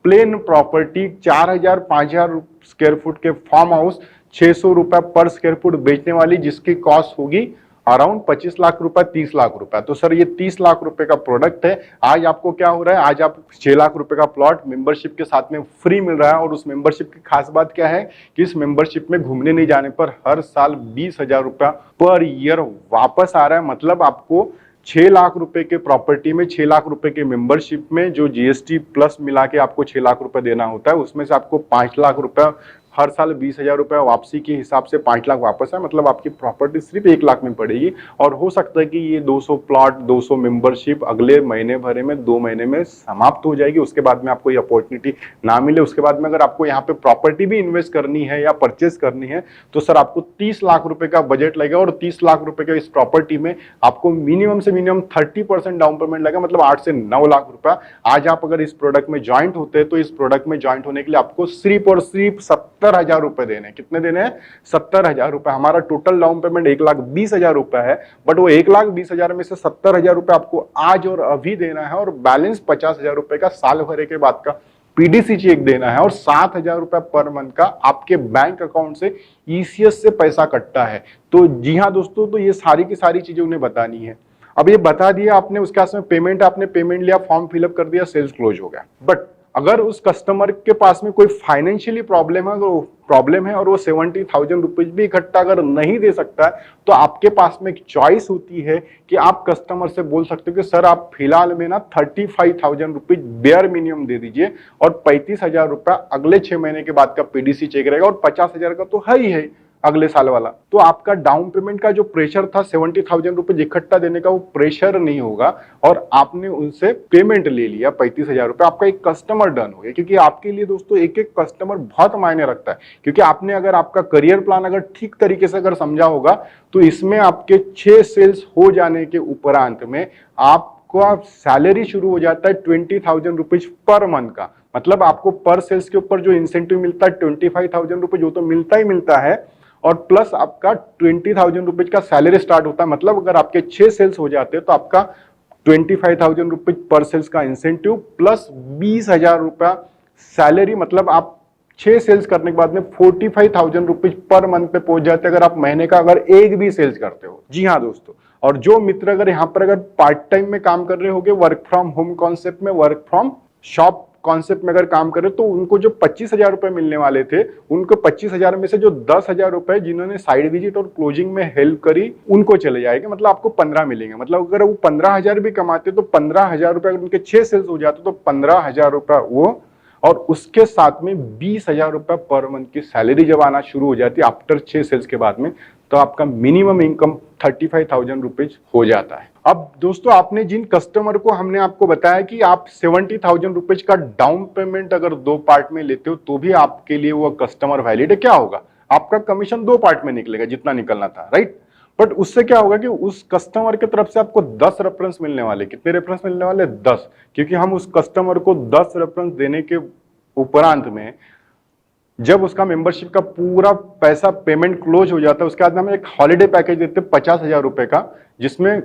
plain property 4,000-5,000 square foot के फार्म हाउस 600 रुपए पर स्क्वायर फुट बेचने वाली, जिसकी कॉस्ट होगी अराउंड 25 लाख रुपए 30 लाख रुपए। तो सर ये 30 लाख रुपए का प्रोडक्ट है, आज आपको क्या हो रहा है, आज आप 6 लाख रुपए का प्लॉट मेंबरशिप के साथ में फ्री मिल रहा है। और उस मेंबरशिप की खास बात क्या है कि इस मेंबरशिप में घूमने नहीं जाने पर हर साल 20,000 रुपया पर ईयर वापस आ रहा है। मतलब आपको 6 लाख रुपए के प्रॉपर्टी में 6 लाख रुपए के मेंबरशिप में जो जीएसटी प्लस मिला के आपको 6 लाख रुपए देना होता है, उसमें से आपको 5 लाख रुपया हर साल 20,000 रुपया वापसी के हिसाब से 5 लाख वापस है। मतलब आपकी प्रॉपर्टी सिर्फ 1 लाख में पड़ेगी। और हो सकता है कि ये 200 प्लॉट 200 मेंबरशिप अगले महीने भरे में 2 महीने में समाप्त हो जाएगी। उसके बाद में आपको ये अपॉर्चुनिटी ना मिले। उसके बाद में अगर आपको यहाँ पे प्रॉपर्टी भी इन्वेस्ट करनी है या परचेस करनी है तो सर आपको 30 लाख रुपए का बजट लगेगा। और 30 लाख रुपए के इस प्रॉपर्टी में आपको मिनिमम से मिनिमम 30% डाउन पेमेंट लगेगा, मतलब 8 से 9 लाख रुपया। आज आप अगर इस प्रोडक्ट में ज्वाइंट होते हैं तो इस प्रोडक्ट में ज्वाइंट होने के लिए आपको सिर्फ और सिर्फ 70,000 रुपए देने। कितने देने हैं? 70,000 रुपए। हमारा टोटल डाउन पेमेंट 1,20,000 रुपए है, बट वो 1,20,000 में से 70,000 रुपए आपको आज और अभी देना है। और बैलेंस 50,000 रुपए का साल भरे के बाद का पीडीसी चेक देना है। और 7,000 रुपए पर मंथ का आपके बैंक अकाउंट से ईसीएस से पैसा कटता है। तो जी हाँ दोस्तों, तो ये सारी की सारी चीजें उन्हें बतानी है। अब ये बता दिया आपने, उसके बाद में पेमेंट, आपने पेमेंट लिया, फॉर्म फिलअप कर दिया, सेल्स क्लोज हो गया। बट अगर उस कस्टमर के पास में कोई फाइनेंशियली प्रॉब्लम है और वो 70,000 रुपीज भी इकट्ठा अगर नहीं दे सकता है तो आपके पास में एक चॉइस होती है कि आप कस्टमर से बोल सकते हो कि सर आप फिलहाल में ना 35,000 रुपीज बेयर मिनिमम दे दीजिए और 35,000 रुपया अगले 6 महीने के बाद का पीडीसी चेक रहेगा। और 50,000 का तो है ही है अगले साल वाला। तो आपका डाउन पेमेंट का जो प्रेशर था 70,000 रुपए इकट्ठा देने का, वो प्रेशर नहीं होगा। और आपने उनसे पेमेंट ले लिया 35,000 रुपए, आपका एक कस्टमर डन हो गया। क्योंकि आपके लिए दोस्तों एक एक कस्टमर बहुत मायने रखता है। क्योंकि आपने अगर आपका करियर प्लान अगर ठीक तरीके से अगर समझा होगा तो इसमें आपके 6 सेल्स हो जाने के उपरांत में आपका सैलरी शुरू हो जाता है 20,000 रुपीज पर मंथ का। मतलब आपको पर सेल्स के ऊपर जो इंसेंटिव मिलता है 25,000 रुपीज, जो तो मिलता ही मिलता है। और प्लस आपका 20,000 रुपीज का सैलरी स्टार्ट होता है। मतलब अगर आपके 6 सेल्स हो जाते हैं तो आपका 25,000 रुपीज पर सेल्स का इंसेंटिव प्लस 20,000 रुपया सैलरी। मतलब आप 6 सेल्स करने के बाद में 45,000 रुपीज पर मंथ पे पहुंच जाते हैं अगर आप महीने का अगर एक भी सेल्स करते हो। जी हाँ दोस्तों, और जो मित्र अगर यहाँ पर अगर पार्ट टाइम में काम कर रहे होंगे, वर्क फ्रॉम होम कॉन्सेप्ट में, वर्क फ्रॉम शॉप कॉन्सेप्ट में अगर काम करे तो उनको जो 25,000 रुपए मिलने वाले थे, उनको 25,000 में से जो 10,000 रुपए जिन्होंने साइड विजिट और क्लोजिंग में हेल्प करी उनको चले जाएंगे। मतलब आपको 15 मिलेंगे। मतलब अगर वो 15,000 भी कमाते तो 15,000 रुपए अगर उनके 6 सेल्स हो जाते तो 15,000 रुपए वो, और उसके साथ में 20,000 रुपए पर मंथ की सैलरी जब आना शुरू हो जाती है आफ्टर 6 सेल्स के बाद में, तो आपका मिनिमम इनकम 35,000 रुपीज हो जाता है। अब दोस्तों, आपने जिन कस्टमर को हमने आपको बताया कि आप 70,000 रुपीज का डाउन पेमेंट अगर 2 पार्ट में लेते हो तो भी आपके लिए वो कस्टमर वैलिड है। क्या होगा? आपका कमीशन 2 पार्ट में निकलेगा जितना निकलना था, राइट। बट उससे क्या होगा कि उस कस्टमर की तरफ से आपको 10 रेफरेंस मिलने वाले। कितने रेफरेंस मिलने वाले? 10। क्योंकि हम उस कस्टमर को 10 रेफरेंस देने के उपरांत में जब उसका मेंबरशिप का पूरा पैसा पेमेंट क्लोज हो जाता है, उसके बाद हम एक हॉलिडे पैकेज देते हैं 50,000 रुपए का, जिसमें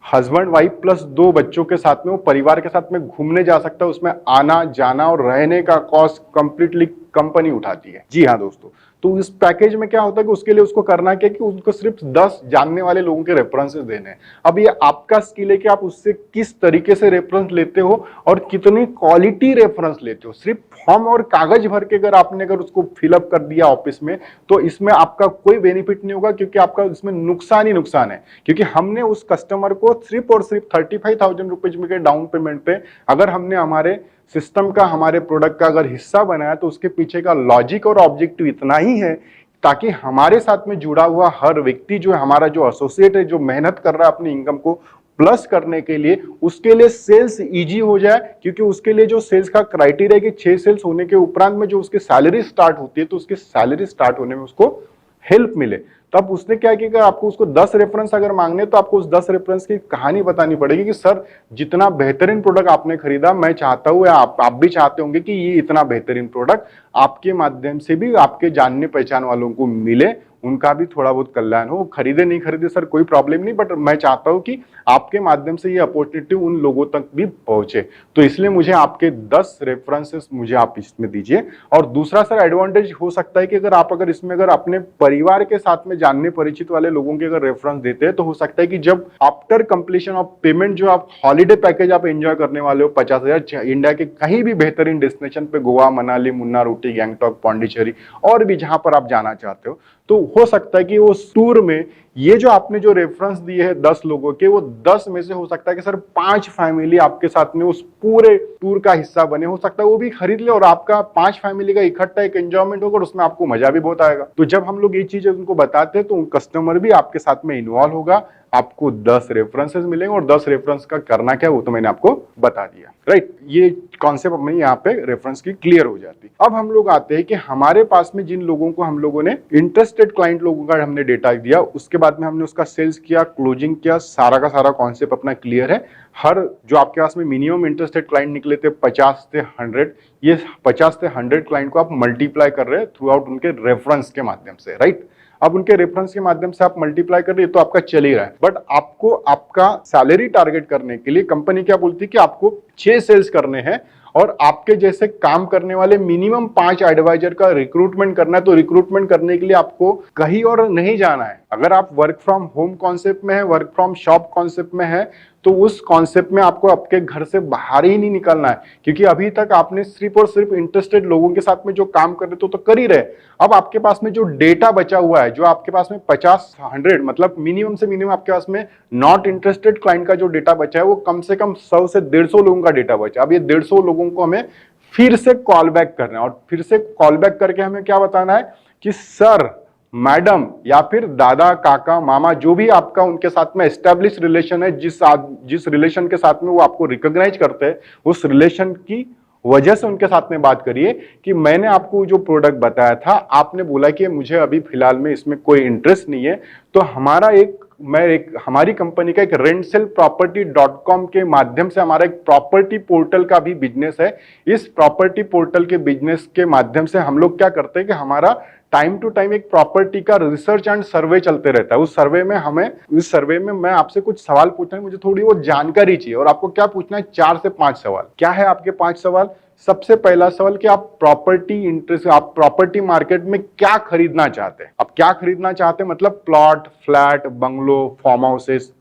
हस्बैंड वाइफ प्लस 2 बच्चों के साथ में वो परिवार के साथ में घूमने जा सकता है। उसमें आना जाना और रहने का कॉस्ट कंप्लीटली कंपनी उठाती है। जी हाँ दोस्तों, तो इस पैकेज में क्या होता है कि उसके लिए उसको करना क्या कि उनको सिर्फ 10 जानने वाले लोगों के रेफरेंसेस देने हैं। अब ये आपका स्किल है कि आप उससे किस तरीके से रेफरेंस लेते हो और कितनी क्वालिटी रेफरेंस लेते हो। सिर्फ फॉर्म और कागज भर के अगर उसको फिलअप कर दिया ऑफिस में तो इसमें आपका कोई बेनिफिट नहीं होगा, क्योंकि आपका इसमें नुकसान ही नुकसान है। क्योंकि हमने उस कस्टमर को सिर्फ और सिर्फ 35,000 रुपीज में के डाउन पेमेंट पे अगर हमने हमारे सिस्टम का, हमारे प्रोडक्ट का अगर हिस्सा बनाया तो उसके पीछे का लॉजिक और ऑब्जेक्टिव इतना ही है ताकि हमारे साथ में जुड़ा हुआ हर व्यक्ति जो है, हमारा जो एसोसिएट है, जो मेहनत कर रहा है अपनी इनकम को प्लस करने के लिए, उसके लिए सेल्स इजी हो जाए। क्योंकि उसके लिए जो सेल्स का क्राइटेरिया है कि 6 सेल्स होने के उपरांत में जो उसकी सैलरी स्टार्ट होती है, तो उसकी सैलरी स्टार्ट होने में उसको हेल्प मिले। तब उसने क्या किया कि आपको उसको 10 रेफरेंस अगर मांगने तो आपको उस 10 रेफरेंस की कहानी बतानी पड़ेगी कि सर जितना बेहतरीन प्रोडक्ट आपने खरीदा, मैं चाहता हूं या आप भी चाहते होंगे कि ये इतना बेहतरीन प्रोडक्ट आपके माध्यम से भी आपके जानने पहचान वालों को मिले, उनका भी थोड़ा बहुत कल्याण हो। खरीदे नहीं खरीदे सर कोई प्रॉब्लम नहीं, बट मैं चाहता हूं कि आपके माध्यम से ये अपॉर्चुनिटी उन लोगों तक भी पहुंचे। तो इसलिए मुझे आपके 10 रेफरेंसेस मुझे आप इसमें दीजिए। और दूसरा सर एडवांटेज हो सकता है कि अगर इसमें अगर अपने परिवार के साथ में जानने परिचित वाले लोगों के अगर रेफरेंस देते हैं तो हो सकता है कि जब आफ्टर कंप्लीशन ऑफ पेमेंट जो आप हॉलीडे पैकेज आप एंजॉय करने वाले हो 50,000 इंडिया के कहीं भी बेहतरीन डेस्टिनेशन पे, गोवा, मनाली, मुन्नार, ऊटी, गैंगटॉक, पौंडीचेरी और भी जहां पर आप जाना चाहते हो, तो हो सकता है कि वो टूर में ये जो आपने जो रेफरेंस दिए हैं 10 लोगों के, वो 10 में से हो सकता है कि सर 5 फैमिली आपके साथ में उस पूरे टूर का हिस्सा बने। हो सकता है वो भी खरीद ले और आपका 5 फैमिली का इकट्ठा एक एंजॉयमेंट होगा और उसमें आपको मजा भी बहुत आएगा। तो जब हम लोग ये चीजें उनको बताते हैं तो कस्टमर भी आपके साथ में इन्वॉल्व होगा, आपको 10 रेफरेंसेस मिलेंगे और 10 रेफरेंस का करना क्या वो तो मैंने आपको बता दिया, राइट। ये कॉन्सेप्ट अपने यहाँ पे रेफरेंस की क्लियर हो जाती। अब हम लोग आते हैं कि हमारे पास में जिन लोगों को हम लोगों ने इंटरेस्टेड क्लाइंट लोगों का हमने डेटा दिया, उसके बाद में हमने उसका सेल्स किया, क्लोजिंग किया, सारा का सारा कॉन्सेप्ट अपना क्लियर है। हर जो आपके पास में मिनिमम इंटरेस्टेड क्लाइंट निकले थे 50 से 100, ये 50 से 100 क्लाइंट को आप मल्टीप्लाई कर रहे हैं थ्रू आउट उनके रेफरेंस के माध्यम से, राइट। अब उनके रेफरेंस के माध्यम से आप मल्टीप्लाई कर रहे हैं तो आपका चल ही रहा है, बट आपको आपका सैलरी टारगेट करने के लिए कंपनी क्या बोलती है कि आपको 6 सेल्स करने हैं और आपके जैसे काम करने वाले मिनिमम 5 एडवाइजर का रिक्रूटमेंट करना है। तो रिक्रूटमेंट करने के लिए आपको कहीं और नहीं जाना है। अगर आप वर्क फ्रॉम होम कॉन्सेप्ट में है, वर्क फ्रॉम शॉप कॉन्सेप्ट में है, तो उस कॉन्सेप्ट में आपको आपके घर से बाहर ही नहीं निकलना है, क्योंकि अभी तक आपने सिर्फ और सिर्फ इंटरेस्टेड लोगों के साथ में जो काम कर रहे तो कर ही रहे। अब आपके पास में जो डेटा बचा हुआ है, जो आपके पास में 50-100 मतलब मिनिमम से मिनिमम आपके पास में नॉट इंटरेस्टेड क्लाइंट का जो डेटा बचा है वो कम से कम 100 से 150 लोगों का डेटा बचा। अब ये 150 लोगों को हमें फिर से कॉल बैक करना है और फिर से कॉल बैक करके हमें क्या बताना है कि सर, मैडम या फिर दादा, काका, मामा, जो भी आपका उनके साथ में एस्टेब्लिश रिलेशन है, जिस रिलेशन के साथ में वो आपको रिकॉग्नाइज करते हैं, उस रिलेशन की वजह से उनके साथ में बात करिए कि मैंने आपको जो प्रोडक्ट बताया था, आपने बोला कि मुझे अभी फिलहाल में इसमें कोई इंटरेस्ट नहीं है, तो हमारी कंपनी का एक rentselproperty.com के माध्यम से हमारा एक प्रॉपर्टी पोर्टल का भी बिजनेस है। इस प्रॉपर्टी पोर्टल के बिजनेस के माध्यम से हम लोग क्या करते हैं कि हमारा टाइम टू टाइम एक प्रॉपर्टी का रिसर्च एंड सर्वे चलते रहता है। उस सर्वे में मैं आपसे कुछ सवाल पूछना है, मुझे थोड़ी वो जानकारी चाहिए और आपको क्या पूछना है, 4 से 5 सवाल। क्या है आपके 5 सवाल? सबसे पहला सवाल कि आप प्रॉपर्टी मार्केट में क्या खरीदना चाहते हैं। आप क्या खरीदना चाहते हैं मतलब plot, flat, bungalow, farm houses,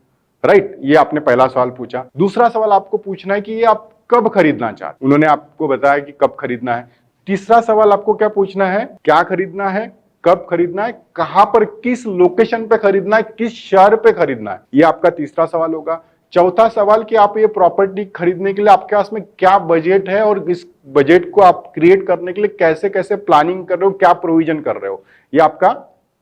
right. ये आपने पहला सवाल पूछा। दूसरा सवाल आपको पूछना है कि ये आप कब खरीदना चाहते हैं। उन्होंने आपको बताया कि कब खरीदना है। तीसरा सवाल आपको क्या पूछना है, क्या खरीदना है, कब खरीदना है, कहां पर, किस लोकेशन पे खरीदना है, किस शहर पे खरीदना है, ये आपका तीसरा सवाल होगा। चौथा सवाल कि आप ये प्रॉपर्टी खरीदने के लिए आपके पास में क्या बजट है और इस बजट को आप क्रिएट करने के लिए कैसे कैसे प्लानिंग कर रहे हो, क्या प्रोविजन कर रहे हो, ये आपका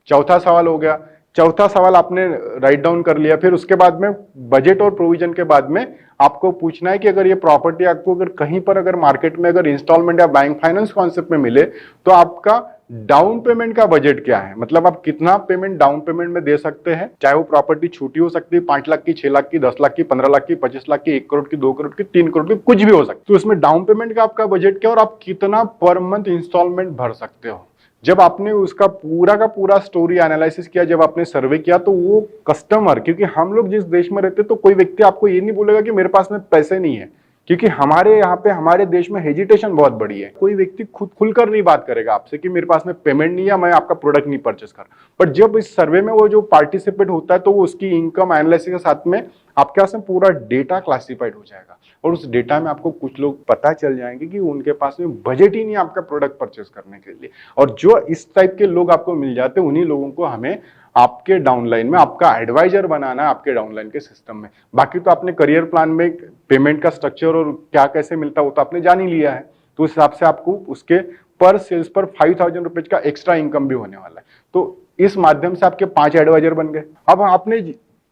चौथा सवाल हो गया। चौथा सवाल आपने राइट डाउन कर लिया। फिर उसके बाद में बजट और प्रोविजन के बाद में आपको पूछना है कि अगर ये प्रॉपर्टी आपको अगर कहीं पर अगर मार्केट में अगर इंस्टॉलमेंट या बैंक फाइनेंस कॉन्सेप्ट में मिले तो आपका डाउन पेमेंट का बजट क्या है, मतलब आप कितना पेमेंट डाउन पेमेंट में दे सकते हैं। चाहे वो प्रॉपर्टी छोटी हो सकती है, 5 लाख की, 6 लाख की, 10 लाख की, 15 लाख की, 25 लाख की, 1 करोड़ की, 2 करोड़ की, 3 करोड़ की, कुछ भी हो सकती है। तो इसमें डाउन पेमेंट का आपका बजट क्या और आप कितना पर मंथ इंस्टॉलमेंट भर सकते हो। जब आपने उसका पूरा का पूरा स्टोरी एनालिसिस किया, जब आपने सर्वे किया, तो वो कस्टमर, क्योंकि हम लोग जिस देश में रहते तो कोई व्यक्ति आपको ये नहीं बोलेगा कि मेरे पास में पैसे नहीं है, क्योंकि हमारे यहाँ पे हमारे देश में हेजिटेशन बहुत बड़ी है। कोई व्यक्ति खुद खुलकर नहीं बात करेगा आपसे कि मेरे पास में पेमेंट नहीं है, मैं आपका प्रोडक्ट नहीं परचेस कर। बट जब इस सर्वे में वो जो पार्टिसिपेट होता है तो वो उसकी इनकम एनालिसिस के साथ में आपके पास में पूरा डेटा क्लासिफाइड हो जाएगा और उस डेटा में आपको कुछ लोग पता चल जाएंगे कि उनके पास में बजट ही नहीं है आपका प्रोडक्ट परचेस करने के लिए। और जो इस टाइप के लोग आपको मिल जाते हैं, उन्हीं लोगों को हमें आपके डाउनलाइन में आपका एडवाइजर बनाना है आपके डाउनलाइन के सिस्टम में। बाकी तो आपने करियर प्लान में पेमेंट का स्ट्रक्चर और क्या कैसे मिलता है वो तो आपने जान ही लिया है। तो उस हिसाब से आपको उसके पर सेल्स पर 5,000 रुपए का एक्स्ट्रा इनकम भी होने वाला है। तो इस माध्यम से आपके 5 एडवाइजर बन गए। अब आपने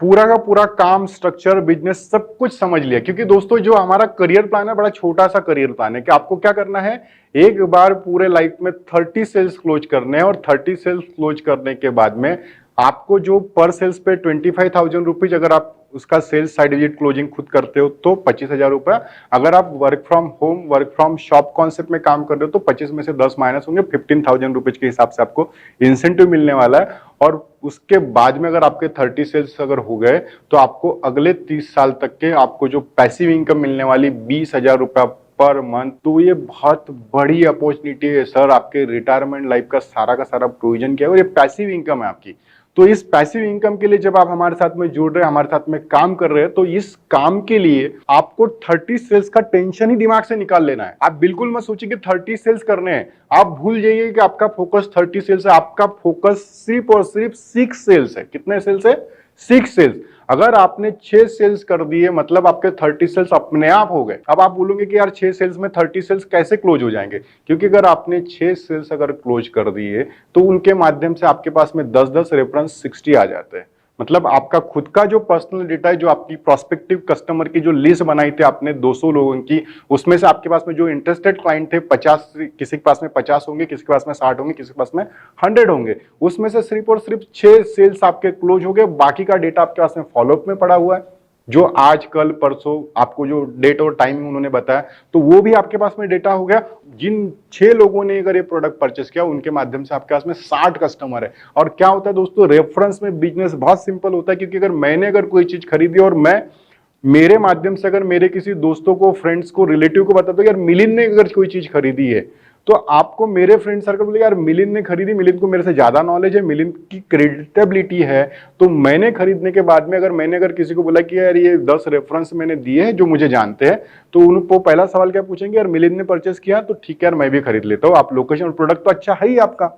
पूरा का पूरा काम, स्ट्रक्चर, बिजनेस सब कुछ समझ लिया, क्योंकि दोस्तों जो हमारा करियर प्लान है बड़ा छोटा सा करियर प्लान है कि आपको क्या करना है, एक बार पूरे लाइफ में 30 सेल्स क्लोज करने हैं और 30 सेल्स क्लोज करने के बाद में आपको जो पर सेल्स पे 25,000 रुपीज अगर आप उसका सेल्स साइड विजिट क्लोजिंग खुद करते हो तो 25,000 रुपया। अगर आप work from home work from shop concept में काम कर रहे हो तो 25 में से 10 माइनस होंगे, 15,000 रुपीज के हिसाब से आपको इंसेंटिव मिलने वाला है। और उसके बाद में अगर आपके 30 सेल्स अगर हो गए तो आपको अगले 30 साल तक के आपको जो पैसिव इनकम मिलने वाली 20,000 रुपया पर मंथ, तो ये बहुत बड़ी अपॉर्चुनिटी है सर। आपके रिटायरमेंट लाइफ का सारा प्रोविजन किया है और ये पैसिव इनकम है आपकी। तो इस पैसिव इनकम के लिए जब आप हमारे साथ में जुड़ रहे हैं, हमारे साथ में काम कर रहे हैं, तो इस काम के लिए आपको 30 सेल्स का टेंशन ही दिमाग से निकाल लेना है। आप बिल्कुल मत सोचिए कि 30 सेल्स करने हैं, आप भूल जाइए कि आपका फोकस 30 सेल्स है। आपका फोकस सिर्फ और सिर्फ 6 सेल्स है। कितने सेल्स है? 6 सेल्स। अगर आपने 6 सेल्स कर दिए मतलब आपके 30 सेल्स अपने आप हो गए। अब आप बोलोगे कि यार 6 सेल्स में 30 सेल्स कैसे क्लोज हो जाएंगे? क्योंकि अगर आपने 6 सेल्स अगर क्लोज कर दिए तो उनके माध्यम से आपके पास में 10-10 रेफरेंस 60 आ जाते हैं। मतलब आपका खुद का जो पर्सनल डेटा है, जो आपकी प्रोस्पेक्टिव कस्टमर की जो लिस्ट बनाई थी आपने 200 लोगों की, उसमें से आपके पास में जो इंटरेस्टेड क्लाइंट थे 50, किसी के पास में 50 होंगे, किसी के पास में 60 होंगे, किसी के पास में 100 होंगे। उसमें से सिर्फ और सिर्फ 6 सेल्स आपके क्लोज हो गए। बाकी का डेटा आपके पास में फॉलोअप में पड़ा हुआ है, जो आज कल परसों आपको जो डेट और टाइम उन्होंने बताया, तो वो भी आपके पास में डेटा हो गया। जिन 6 लोगों ने अगर ये प्रोडक्ट परचेस किया उनके माध्यम से आपके पास में 60 कस्टमर है। और क्या होता है दोस्तों, रेफरेंस में बिजनेस बहुत सिंपल होता है। क्योंकि अगर मैंने अगर कोई चीज खरीदी और मैं मेरे माध्यम से अगर मेरे किसी दोस्तों को, फ्रेंड्स को, रिलेटिव को बताता हूं यार मिलिंद ने अगर कोई चीज खरीदी है, तो आपको मेरे फ्रेंड सर्कल बोले यार मिलिंद ने खरीदी, मिलिंद को मेरे से ज्यादा नॉलेज है, मिलिंद की क्रेडिटेबिलिटी है। तो मैंने खरीदने के बाद में अगर किसी को बोला कि यार ये 10 रेफरेंस मैंने दिए हैं जो मुझे जानते हैं, तो उनको पहला सवाल क्या पूछेंगे, यार मिलिंद ने परचेस किया तो ठीक है यार मैं भी खरीद लेता हूँ। आप लोकेशन और प्रोडक्ट तो अच्छा है ही आपका,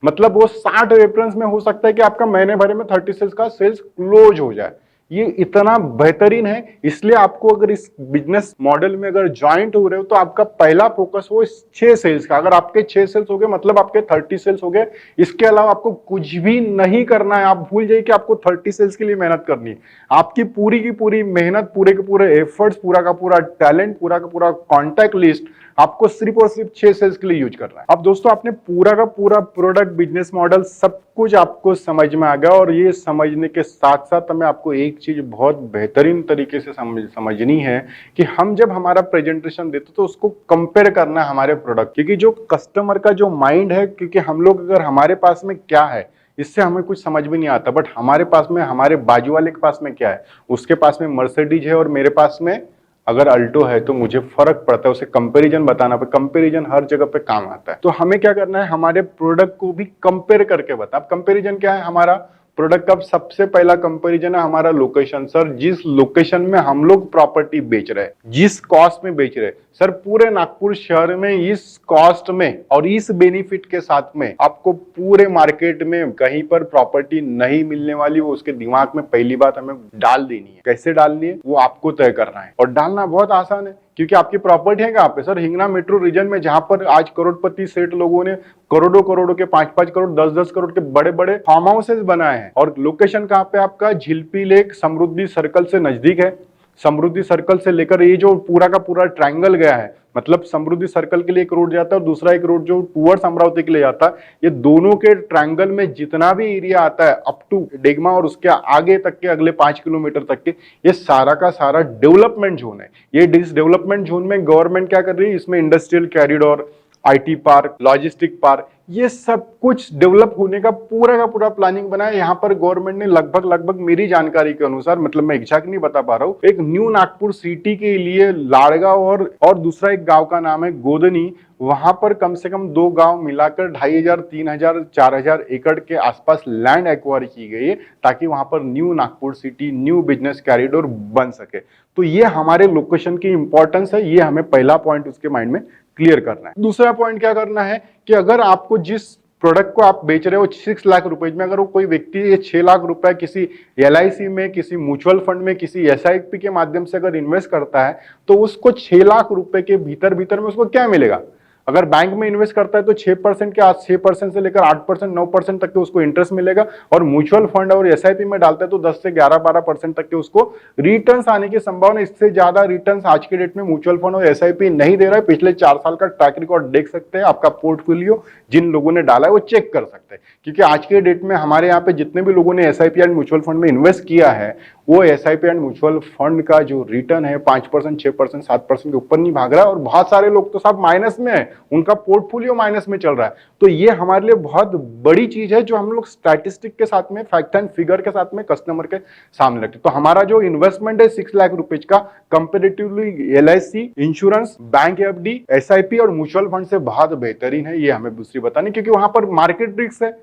मतलब वो 60 रेफरेंस में हो सकता है कि आपका महीने भरे में 30 सेल्स का सेल्स क्लोज हो जाए। ये इतना बेहतरीन है। इसलिए आपको अगर इस बिजनेस मॉडल में अगर ज्वाइंट हो रहे हो तो आपका पहला फोकस हो 6 सेल्स का। अगर आपके 6 सेल्स हो गए मतलब आपके 30 सेल्स हो गए। इसके अलावा आपको कुछ भी नहीं करना है। आप भूल जाइए कि आपको 30 सेल्स के लिए मेहनत करनी है। आपकी पूरी की पूरी मेहनत, पूरे के पूरे एफर्ट्स, पूरा का पूरा टैलेंट, पूरा का पूरा कॉन्टैक्ट लिस्ट आपको सिर्फ और सिर्फ 6 सेल्स के लिए यूज करना है। अब दोस्तों आपने पूरा का पूरा प्रोडक्ट, बिजनेस मॉडल सब कुछ आपको समझ में आ गया। और ये समझने के साथ साथ हमें आपको एक चीज बहुत बेहतरीन तरीके से समझनी है कि हम जब हमारा प्रेजेंटेशन देते तो उसको कंपेयर करना है हमारे प्रोडक्ट। क्योंकि जो कस्टमर का जो माइंड है, क्योंकि हम लोग अगर हमारे पास में क्या है इससे हमें कुछ समझ में नहीं आता, बट हमारे पास में, हमारे बाजू वाले के पास में क्या है, उसके पास में मर्सिडीज है और मेरे पास में अगर अल्टो है, तो मुझे फर्क पड़ता है। उसे कंपैरिजन बताना पे, कंपैरिजन हर जगह पे काम आता है। तो हमें क्या करना है, हमारे प्रोडक्ट को भी कंपेयर करके बता। अब कंपैरिजन क्या है, हमारा प्रोडक्ट का सबसे पहला कंपैरिजन है हमारा लोकेशन। सर जिस लोकेशन में हम लोग प्रॉपर्टी बेच रहे हैं, जिस कॉस्ट में बेच रहे हैं, सर पूरे नागपुर शहर में इस कॉस्ट में और इस बेनिफिट के साथ में आपको पूरे मार्केट में कहीं पर प्रॉपर्टी नहीं मिलने वाली। वो उसके दिमाग में पहली बात हमें डाल देनी है। कैसे डालनी है वो आपको तय करना है, और डालना बहुत आसान है। क्योंकि आपकी प्रॉपर्टी है कहाँ पे सर, हिंगना मेट्रो रीजन में, जहां पर आज करोड़पति सेठ लोगों ने करोड़ों करोड़ों के, 5-5 करोड़, 10-10 करोड़ के बड़े बड़े फार्म हाउसेस बनाए हैं। और लोकेशन कहाँ पे आपका, झिलपी लेक समृद्धि सर्कल से नजदीक है। समृद्धि सर्कल से लेकर ये जो पूरा का पूरा ट्रायंगल गया है, मतलब समृद्धि सर्कल के लिए एक रोड जाता है और दूसरा एक रोड जो टूवर्ड्स अमरावती के लिए जाता है, ये दोनों के ट्रायंगल में जितना भी एरिया आता है अप टू डेगमा और उसके आगे तक के अगले 5 किलोमीटर तक के, ये सारा का सारा डेवलपमेंट जोन है। ये डेवलपमेंट जोन में गवर्नमेंट क्या कर रही है, इसमें industrial corridor, IT park, logistic park, ये सब कुछ डेवलप होने का पूरा प्लानिंग बना है। यहाँ पर गवर्नमेंट ने लगभग मेरी जानकारी के अनुसार, मतलब मैं एग्जैक्ट नहीं बता पा रहा हूँ, एक न्यू नागपुर सिटी के लिए लाड़गांव और दूसरा एक गांव का नाम है गोदनी, वहां पर कम से कम 2 गांव मिलाकर 2500, 3000, 4000 एकड़ के आसपास लैंड एक्वायर की गई है, ताकि वहां पर new Nagpur city, new business corridor बन सके। तो ये हमारे लोकेशन की इंपॉर्टेंस है। ये हमें पहला पॉइंट उसके माइंड में क्लियर करना है। दूसरा पॉइंट क्या करना है कि अगर आपको जिस प्रोडक्ट को आप बेच रहे हो 6 लाख रुपए में, अगर वो कोई व्यक्ति ये 6 लाख रुपए किसी LIC में, किसी म्यूचुअल फंड में, किसी SIP के माध्यम से अगर इन्वेस्ट करता है, तो उसको 6 लाख रुपए के भीतर में उसको क्या मिलेगा, अगर बैंक में इन्वेस्ट करता है तो 6% के 6% से लेकर 8%, 9% तक के उसको इंटरेस्ट मिलेगा, और म्यूचुअल फंड और एसआईपी में डालता है तो 10 से 11-12% तक के उसको रिटर्न्स आने की संभावना। इससे ज्यादा रिटर्न्स आज के डेट में म्यूचुअल फंड और एसआईपी नहीं दे रहा है। पिछले 4 साल का ट्रैक रिकॉर्ड देख सकते हैं, आपका पोर्टफोलियो जिन लोगों ने डाला है वो चेक कर सकते हैं, क्योंकि आज के डेट में हमारे यहाँ पे जितने भी लोगों ने एसआईपी एंड म्यूचुअल फंड में इन्वेस्ट किया है, वो एसआईपी एंड म्यूचुअल फंड का जो रिटर्न है 5%, 6%, 7% के ऊपर नहीं भाग रहा है, और बहुत सारे लोग तो साहब माइनस में है, उनका पोर्टफोलियो माइनस में चल रहा है। तो ये हमारे लिए बहुत बड़ी चीज है जो हम लोग स्टैटिस्टिक के साथ में, फैक्ट एंड फिगर के साथ में कस्टमर के सामने रखते। तो हमारा जो इन्वेस्टमेंट है 6 लाख रुपीज का, comparatively LIC, insurance, bank FD, SIP और म्यूचुअल फंड से बहुत बेहतरीन है। ये हमें दूसरी बतानी, क्योंकि वहां पर मार्केट रिस्क है।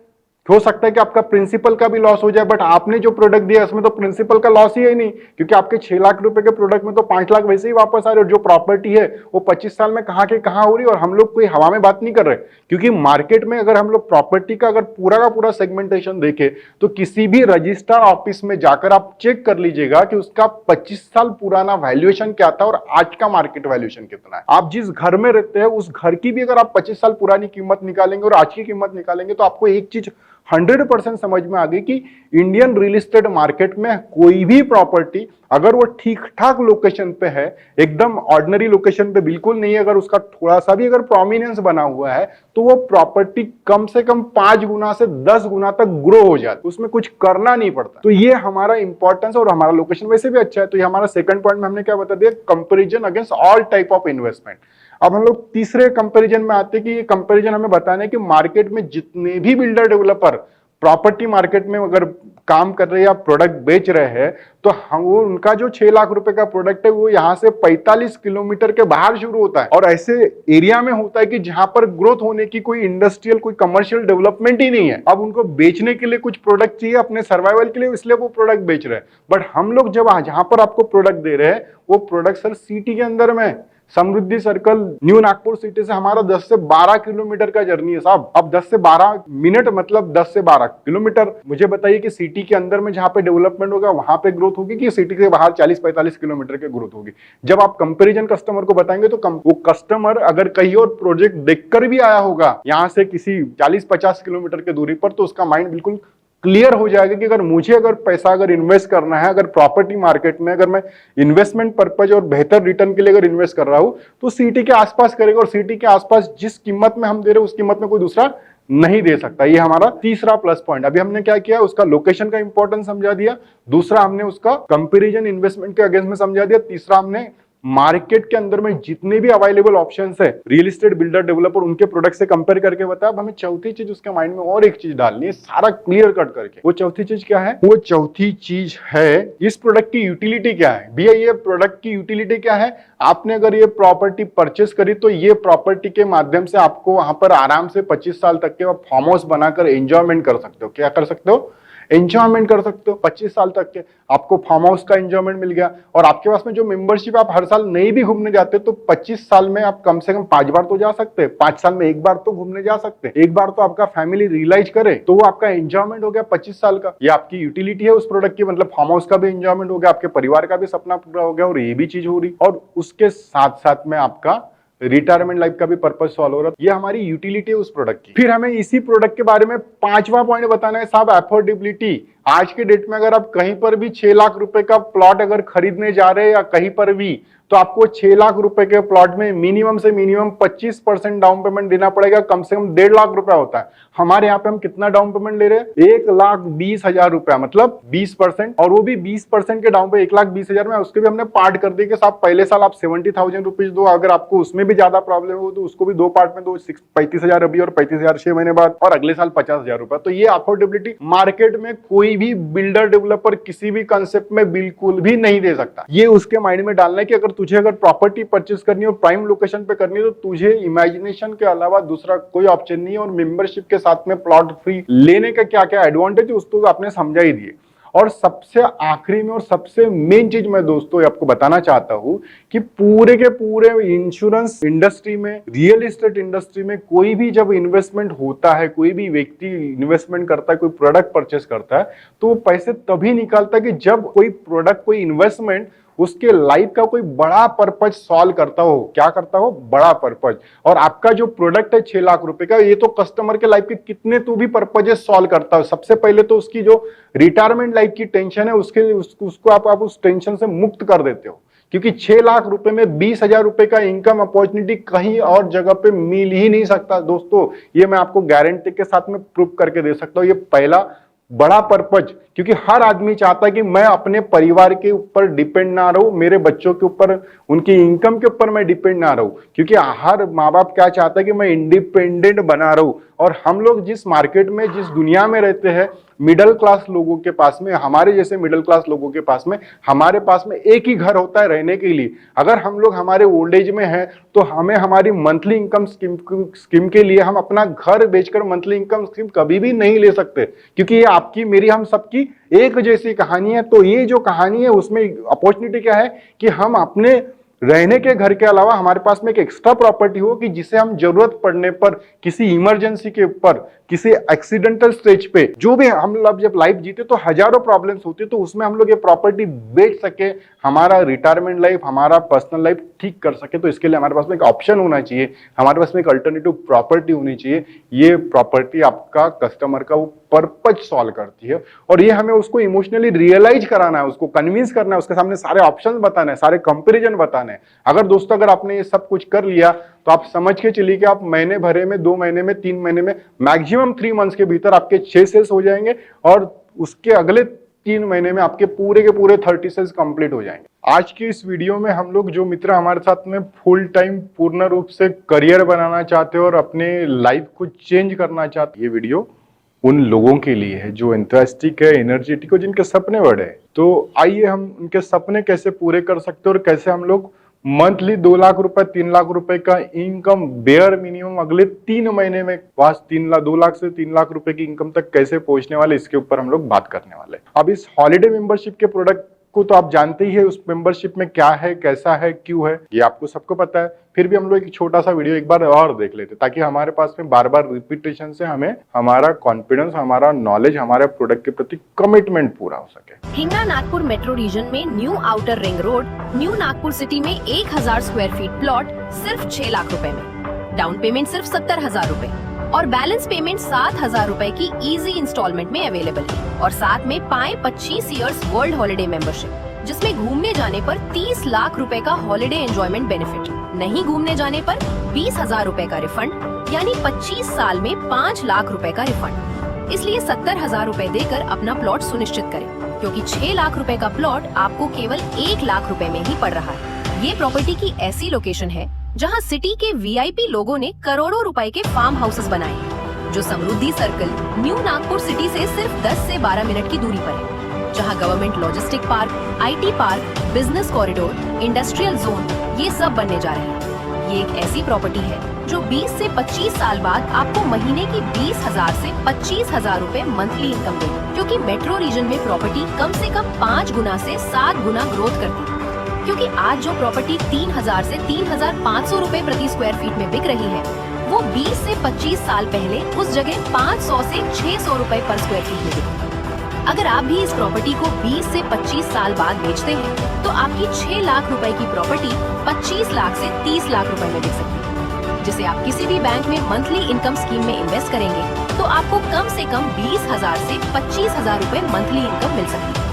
हो सकता है कि आपका प्रिंसिपल का भी लॉस हो जाए, बट आपने जो प्रोडक्ट दिया उसमें तो प्रिंसिपल का लॉस ही है नहीं, क्योंकि आपके 6 लाख रुपए के प्रोडक्ट में तो 5 लाख वैसे ही वापस आ रहे, और जो प्रॉपर्टी है वो 25 साल में कहां के कहां हो रही है। और हम लोग कोई हवा में बात नहीं कर रहे, क्योंकि मार्केट में अगर हम लोग प्रॉपर्टी का अगर पूरा का पूरा सेगमेंटेशन देखें तो किसी भी रजिस्ट्रार ऑफिस में जाकर आप चेक कर लीजिएगा कि उसका 25 साल पुराना वैल्यूएशन क्या था और आज का मार्केट वैल्यूएशन कितना है। आप जिस घर में रहते हैं उस घर की भी अगर आप 25 साल पुरानी कीमत निकालेंगे और आज की कीमत निकालेंगे तो आपको एक चीज 100% समझ में आ गई कि इंडियन रियल एस्टेट मार्केट में कोई भी प्रॉपर्टी अगर वो ठीक ठाक लोकेशन पे है, एकदम ऑर्डिनरी लोकेशन पे बिल्कुल नहीं है, अगर उसका थोड़ा सा भी अगर प्रोमिनेंस बना हुआ है तो वो प्रॉपर्टी कम से कम 5 गुना से 10 गुना तक ग्रो हो जाती है, उसमें कुछ करना नहीं पड़ता। तो ये हमारा इंपॉर्टेंस, और हमारा लोकेशन वैसे भी अच्छा है। तो ये हमारा सेकंड पॉइंट में हमने क्या बता दिया, comparison against all type of investment. अब हम लोग तीसरे कंपैरिजन में आते हैं कि ये कंपैरिजन हमें बताना है कि मार्केट में जितने भी बिल्डर डेवलपर प्रॉपर्टी मार्केट में अगर काम कर रहे हैं या प्रोडक्ट बेच रहे हैं, तो हम वो उनका जो 6 लाख रुपए का प्रोडक्ट है वो यहाँ से 45 किलोमीटर के बाहर शुरू होता है, और ऐसे एरिया में होता है कि जहां पर ग्रोथ होने की कोई इंडस्ट्रियल, कोई कमर्शियल डेवलपमेंट ही नहीं है। अब उनको बेचने के लिए कुछ प्रोडक्ट चाहिए अपने सर्वाइवल के लिए, इसलिए वो प्रोडक्ट बेच रहे हैं। बट हम लोग जब जहां पर आपको प्रोडक्ट दे रहे हैं वो प्रोडक्ट सर सिटी के अंदर में, समृद्धि सर्कल, न्यू नागपुर सिटी से हमारा 10 से 12 किलोमीटर का जर्नी है साहब। अब 10 से 12 मिनट मतलब 10 से 12 किलोमीटर। मुझे बताइए कि सिटी के अंदर में जहां पे डेवलपमेंट होगा वहां पे ग्रोथ होगी कि सिटी के बाहर 40-45 किलोमीटर की ग्रोथ होगी। जब आप कंपैरिजन कस्टमर को बताएंगे तो वो कस्टमर अगर कहीं और प्रोजेक्ट देखकर भी आया होगा यहां से किसी 40-50 किलोमीटर की दूरी पर, तो उसका माइंड बिल्कुल क्लियर हो जाएगा कि अगर मुझे अगर पैसा अगर इन्वेस्ट करना है, अगर प्रॉपर्टी मार्केट में अगर मैं इन्वेस्टमेंट पर्पज और बेहतर रिटर्न के लिए अगर इन्वेस्ट कर रहा हूं तो सिटी के आसपास करेगा, और सिटी के आसपास जिस कीमत में हम दे रहे हैं उस कीमत में कोई दूसरा नहीं दे सकता। ये हमारा तीसरा प्लस पॉइंट। अभी हमने क्या किया, उसका लोकेशन का इंपॉर्टेंस समझा दिया, दूसरा हमने उसका कंपैरिजन इन्वेस्टमेंट के अगेंस्ट में समझा दिया, तीसरा हमने मार्केट के अंदर में जितने भी अवेलेबल ऑप्शंस है रियल एस्टेट बिल्डर डेवलपर उनके प्रोडक्ट से कंपेयर करके बताया। अब हमें चौथी चीज उसके माइंड में और एक चीज डालनी है, सारा क्लियर कट करके। वो चौथी चीज क्या है? वो चौथी चीज है इस प्रोडक्ट की यूटिलिटी क्या है। भैया ये प्रोडक्ट की यूटिलिटी क्या है? आपने अगर ये प्रॉपर्टी परचेस करी तो ये प्रॉपर्टी के माध्यम से आपको वहां पर आराम से 25 साल तक के फार्म हाउस बनाकर एंजॉयमेंट कर सकते हो। क्या कर सकते हो? एंजॉयमेंट कर सकते हो। 25 साल तक के आपको फार्म हाउस का एंजॉयमेंट मिल गया, और आपके पास में जो मेंबरशिप, आप हर साल नहीं भी घूमने जाते तो 25 साल में आप कम से कम 5 बार तो जा सकते हैं, 5 साल में एक बार तो घूमने जा सकते हैं। एक बार तो आपका फैमिली रियलाइज करे तो वो आपका एंजॉयमेंट हो गया 25 साल का। ये आपकी यूटिलिटी है उस प्रोडक्ट की, मतलब फार्म हाउस का भी एंजॉयमेंट हो गया, आपके परिवार का भी सपना पूरा हो गया, और ये भी चीज हो रही, और उसके साथ साथ में आपका रिटायरमेंट लाइफ का भी पर्पस सॉल्व हो रहा है। ये हमारी यूटिलिटी है उस प्रोडक्ट की। फिर हमें इसी प्रोडक्ट के बारे में 5वां पॉइंट बताना है साहब, अफोर्डेबिलिटी। आज के डेट में अगर आप कहीं पर भी 6 लाख रुपए का प्लॉट अगर खरीदने जा रहे हैं या कहीं पर भी, तो आपको 6 लाख रुपए के प्लॉट में मिनिमम से मिनिमम 25% डाउन पेमेंट देना पड़ेगा, कम से कम 1.5 लाख रुपया होता है। हमारे यहाँ पे हम कितना डाउन पेमेंट ले रहे हैं? 1,20,000 रुपया, मतलब 20%, और वो भी 20% के डाउन पे 1,20,000 में उसके भी हमने पार्ट कर दिए कि साहब पहले साल आप 70,000 रुपीज दो, अगर आपको उसमें भी ज्यादा प्रॉब्लम हो तो उसको भी 2 पार्ट में दो, 35,000 अभी और 35,000 6 महीने बाद, और अगले साल 50,000 रुपया। तो ये अफोर्डेबिलिटी मार्केट में कोई भी बिल्डर डेवलपर किसी भी कंसेप्ट में बिल्कुल भी नहीं दे सकता। ये उसके माइंड में डालना है कि अगर तुझे अगर प्रॉपर्टी परचेस करनी हो, प्राइम लोकेशन पे करनी है, तो तुझे इमेजिनेशन के अलावा दूसरा कोई ऑप्शन नहीं है, और मेंबरशिप के साथ में प्लॉट फ्री लेने का क्या क्या एडवांटेज है उसको आपने समझा ही दिए। और सबसे आखिरी में और सबसे मेन चीज मैं दोस्तों आपको बताना चाहता हूं कि पूरे के पूरे इंश्योरेंस इंडस्ट्री में, रियल एस्टेट इंडस्ट्री में कोई भी जब इन्वेस्टमेंट होता है, कोई भी व्यक्ति इन्वेस्टमेंट करता है, कोई प्रोडक्ट परचेस करता है, तो वो पैसे तभी निकालता है कि जब कोई प्रोडक्ट, कोई इन्वेस्टमेंट उसके लाइफ का कोई बड़ा पर्पज सॉल्व करता हो, क्या करता हो, बड़ा पर्पज। और आपका जो प्रोडक्ट है 6 लाख रुपए का, ये तो कस्टमर के लाइफ के कितने तो भी पर्पजेस सॉल्व करता हो। सबसे पहले तो उसकी जो रिटायरमेंट लाइफ की टेंशन है उसको आप उस टेंशन से मुक्त कर देते हो, क्योंकि 6 लाख रुपए में 20,000 रुपए का इनकम अपॉर्चुनिटी कहीं और जगह पे मिल ही नहीं सकता दोस्तों। ये मैं आपको गारंटी के साथ में प्रूव करके दे सकता हूं। ये पहला बड़ा पर्पज, क्योंकि हर आदमी चाहता है कि मैं अपने परिवार के ऊपर डिपेंड ना रहूं, मेरे बच्चों के ऊपर, उनकी इनकम के ऊपर मैं डिपेंड ना रहूं, क्योंकि हर माँ बाप क्या चाहता है कि मैं इंडिपेंडेंट बना रहूं। और हम लोग जिस मार्केट में, जिस दुनिया में रहते हैं, मिडिल क्लास लोगों के पास में, हमारे जैसे मिडिल क्लास लोगों के पास में, हमारे पास में एक ही घर होता है रहने के लिए। अगर हम लोग हमारे ओल्ड एज में हैं तो हमें हमारी मंथली इनकम स्कीम के लिए हम अपना घर बेचकर मंथली इनकम स्कीम कभी भी नहीं ले सकते, क्योंकि ये आपकी, मेरी, हम सबकी एक जैसी कहानी है। तो ये जो कहानी है उसमें अपॉर्चुनिटी क्या है कि हम अपने रहने के घर के अलावा हमारे पास में एक एक्स्ट्रा प्रॉपर्टी हो कि जिसे हम जरूरत पड़ने पर, किसी इमरजेंसी के ऊपर, किसी एक्सीडेंटल स्टेज पे, जो भी हम लोग जब लाइफ जीते तो हजारों प्रॉब्लम्स होती है, तो उसमें हम लोग ये प्रॉपर्टी बेच सके, हमारा रिटायरमेंट लाइफ, हमारा पर्सनल लाइफ ठीक कर सके। तो इसके लिए हमारे पास में एक ऑप्शन होना चाहिए, हमारे पास में एक अल्टरनेटिव प्रॉपर्टी होनी चाहिए। ये प्रॉपर्टी आपका कस्टमर का वो पर्पज सॉल्व करती है, और ये हमें उसको इमोशनली रियलाइज कराना है, उसको कन्विंस करना है, उसके सामने सारे ऑप्शंस बताना है, सारे कंपैरिजन बताना है। अगर दोस्तों अगर आपने ये सब कुछ कर लिया तो आप समझ के चलिए कि आप महीने भरे में, 2 महीने में, 3 महीने में, मैक्सिमम 3 मंथ्स के भीतर आपके 6 सेल्स हो जाएंगे, और उसके अगले 3 महीने में आपके पूरे के पूरे 30 सेल्स कंप्लीट हो जाएंगे। आज की इस वीडियो में हम लोग, जो मित्र हमारे साथ में फुल टाइम पूर्ण रूप से करियर बनाना चाहते हो और अपने लाइफ को चेंज करना चाहते, ये वीडियो उन लोगों के लिए है जो एंथुसियास्टिक है, एनर्जेटिक हो, जिनके सपने बड़े हैं। तो आइए हम उनके सपने कैसे पूरे कर सकते हैं और कैसे हम लोग मंथली 2 लाख रुपए, 3 लाख रुपए का इनकम बेयर मिनिमम अगले 3 महीने में, बस 2 लाख से 3 लाख रुपए की इनकम तक कैसे पहुंचने वाले, इसके ऊपर हम लोग बात करने वाले हैं। अब इस हॉलिडे मेंबरशिप के प्रोडक्ट को तो आप जानते ही है, उस मेंबरशिप में क्या है, कैसा है, क्यों है, ये आपको सबको पता है। फिर भी हम लोग एक छोटा सा वीडियो एक बार और देख लेते, ताकि हमारे पास में बार बार रिपीटेशन से हमें हमारा कॉन्फिडेंस, हमारा नॉलेज, हमारे प्रोडक्ट के प्रति कमिटमेंट पूरा हो सके। हिंगना नागपुर मेट्रो रीजन में new outer ring road, new Nagpur city में 1000 स्क्वायर फीट प्लॉट सिर्फ 6 लाख रुपए में, डाउन पेमेंट सिर्फ 70,000 रुपए और बैलेंस पेमेंट 7,000 रुपए की इजी इंस्टॉलमेंट में अवेलेबल है। और साथ में पाएं 25 इयर्स वर्ल्ड हॉलिडे मेंबरशिप, जिसमें घूमने जाने पर 30 लाख रुपए का हॉलिडे एंजॉयमेंट बेनिफिट, नहीं घूमने जाने पर 20,000 रुपए का रिफंड, यानी 25 साल में 5 लाख रुपए का रिफंड। इसलिए 70,000 रुपए देकर अपना प्लॉट सुनिश्चित करें, क्योंकि 6 लाख रुपए का प्लॉट आपको केवल 1 लाख रुपए में ही पड़ रहा है। ये प्रॉपर्टी की ऐसी लोकेशन है जहां सिटी के वीआईपी लोगों ने करोड़ों रुपए के फार्म हाउसेस बनाए हैं, जो समृद्धि सर्कल, न्यू नागपुर सिटी से सिर्फ 10 से 12 मिनट की दूरी पर है, जहां government logistic park, IT park, business corridor, industrial zone, ये सब बनने जा रहे हैं। ये एक ऐसी प्रॉपर्टी है जो 20 से 25 साल बाद आपको महीने की 20,000 से 25,000 रुपए मंथली इनकम देगी, क्योंकि मेट्रो रीजन में प्रॉपर्टी कम से कम 5 गुना से 7 गुना ग्रोथ करती है। क्योंकि आज जो प्रॉपर्टी 3,000 से 3,500 रुपए प्रति स्क्वायर फीट में बिक रही है, वो 20 से 25 साल पहले उस जगह 500 से 600 रुपए पर स्क्वायर फीट में बिकी। अगर आप भी इस प्रॉपर्टी को 20 से 25 साल बाद बेचते हैं, तो आपकी 6 लाख रुपए की प्रॉपर्टी 25 लाख से 30 लाख रुपए में बिक सकती है, जिसे आप किसी भी बैंक में मंथली इनकम स्कीम में इन्वेस्ट करेंगे तो आपको कम से कम 20,000 से 25,000 रुपए मंथली इनकम मिल सकती है।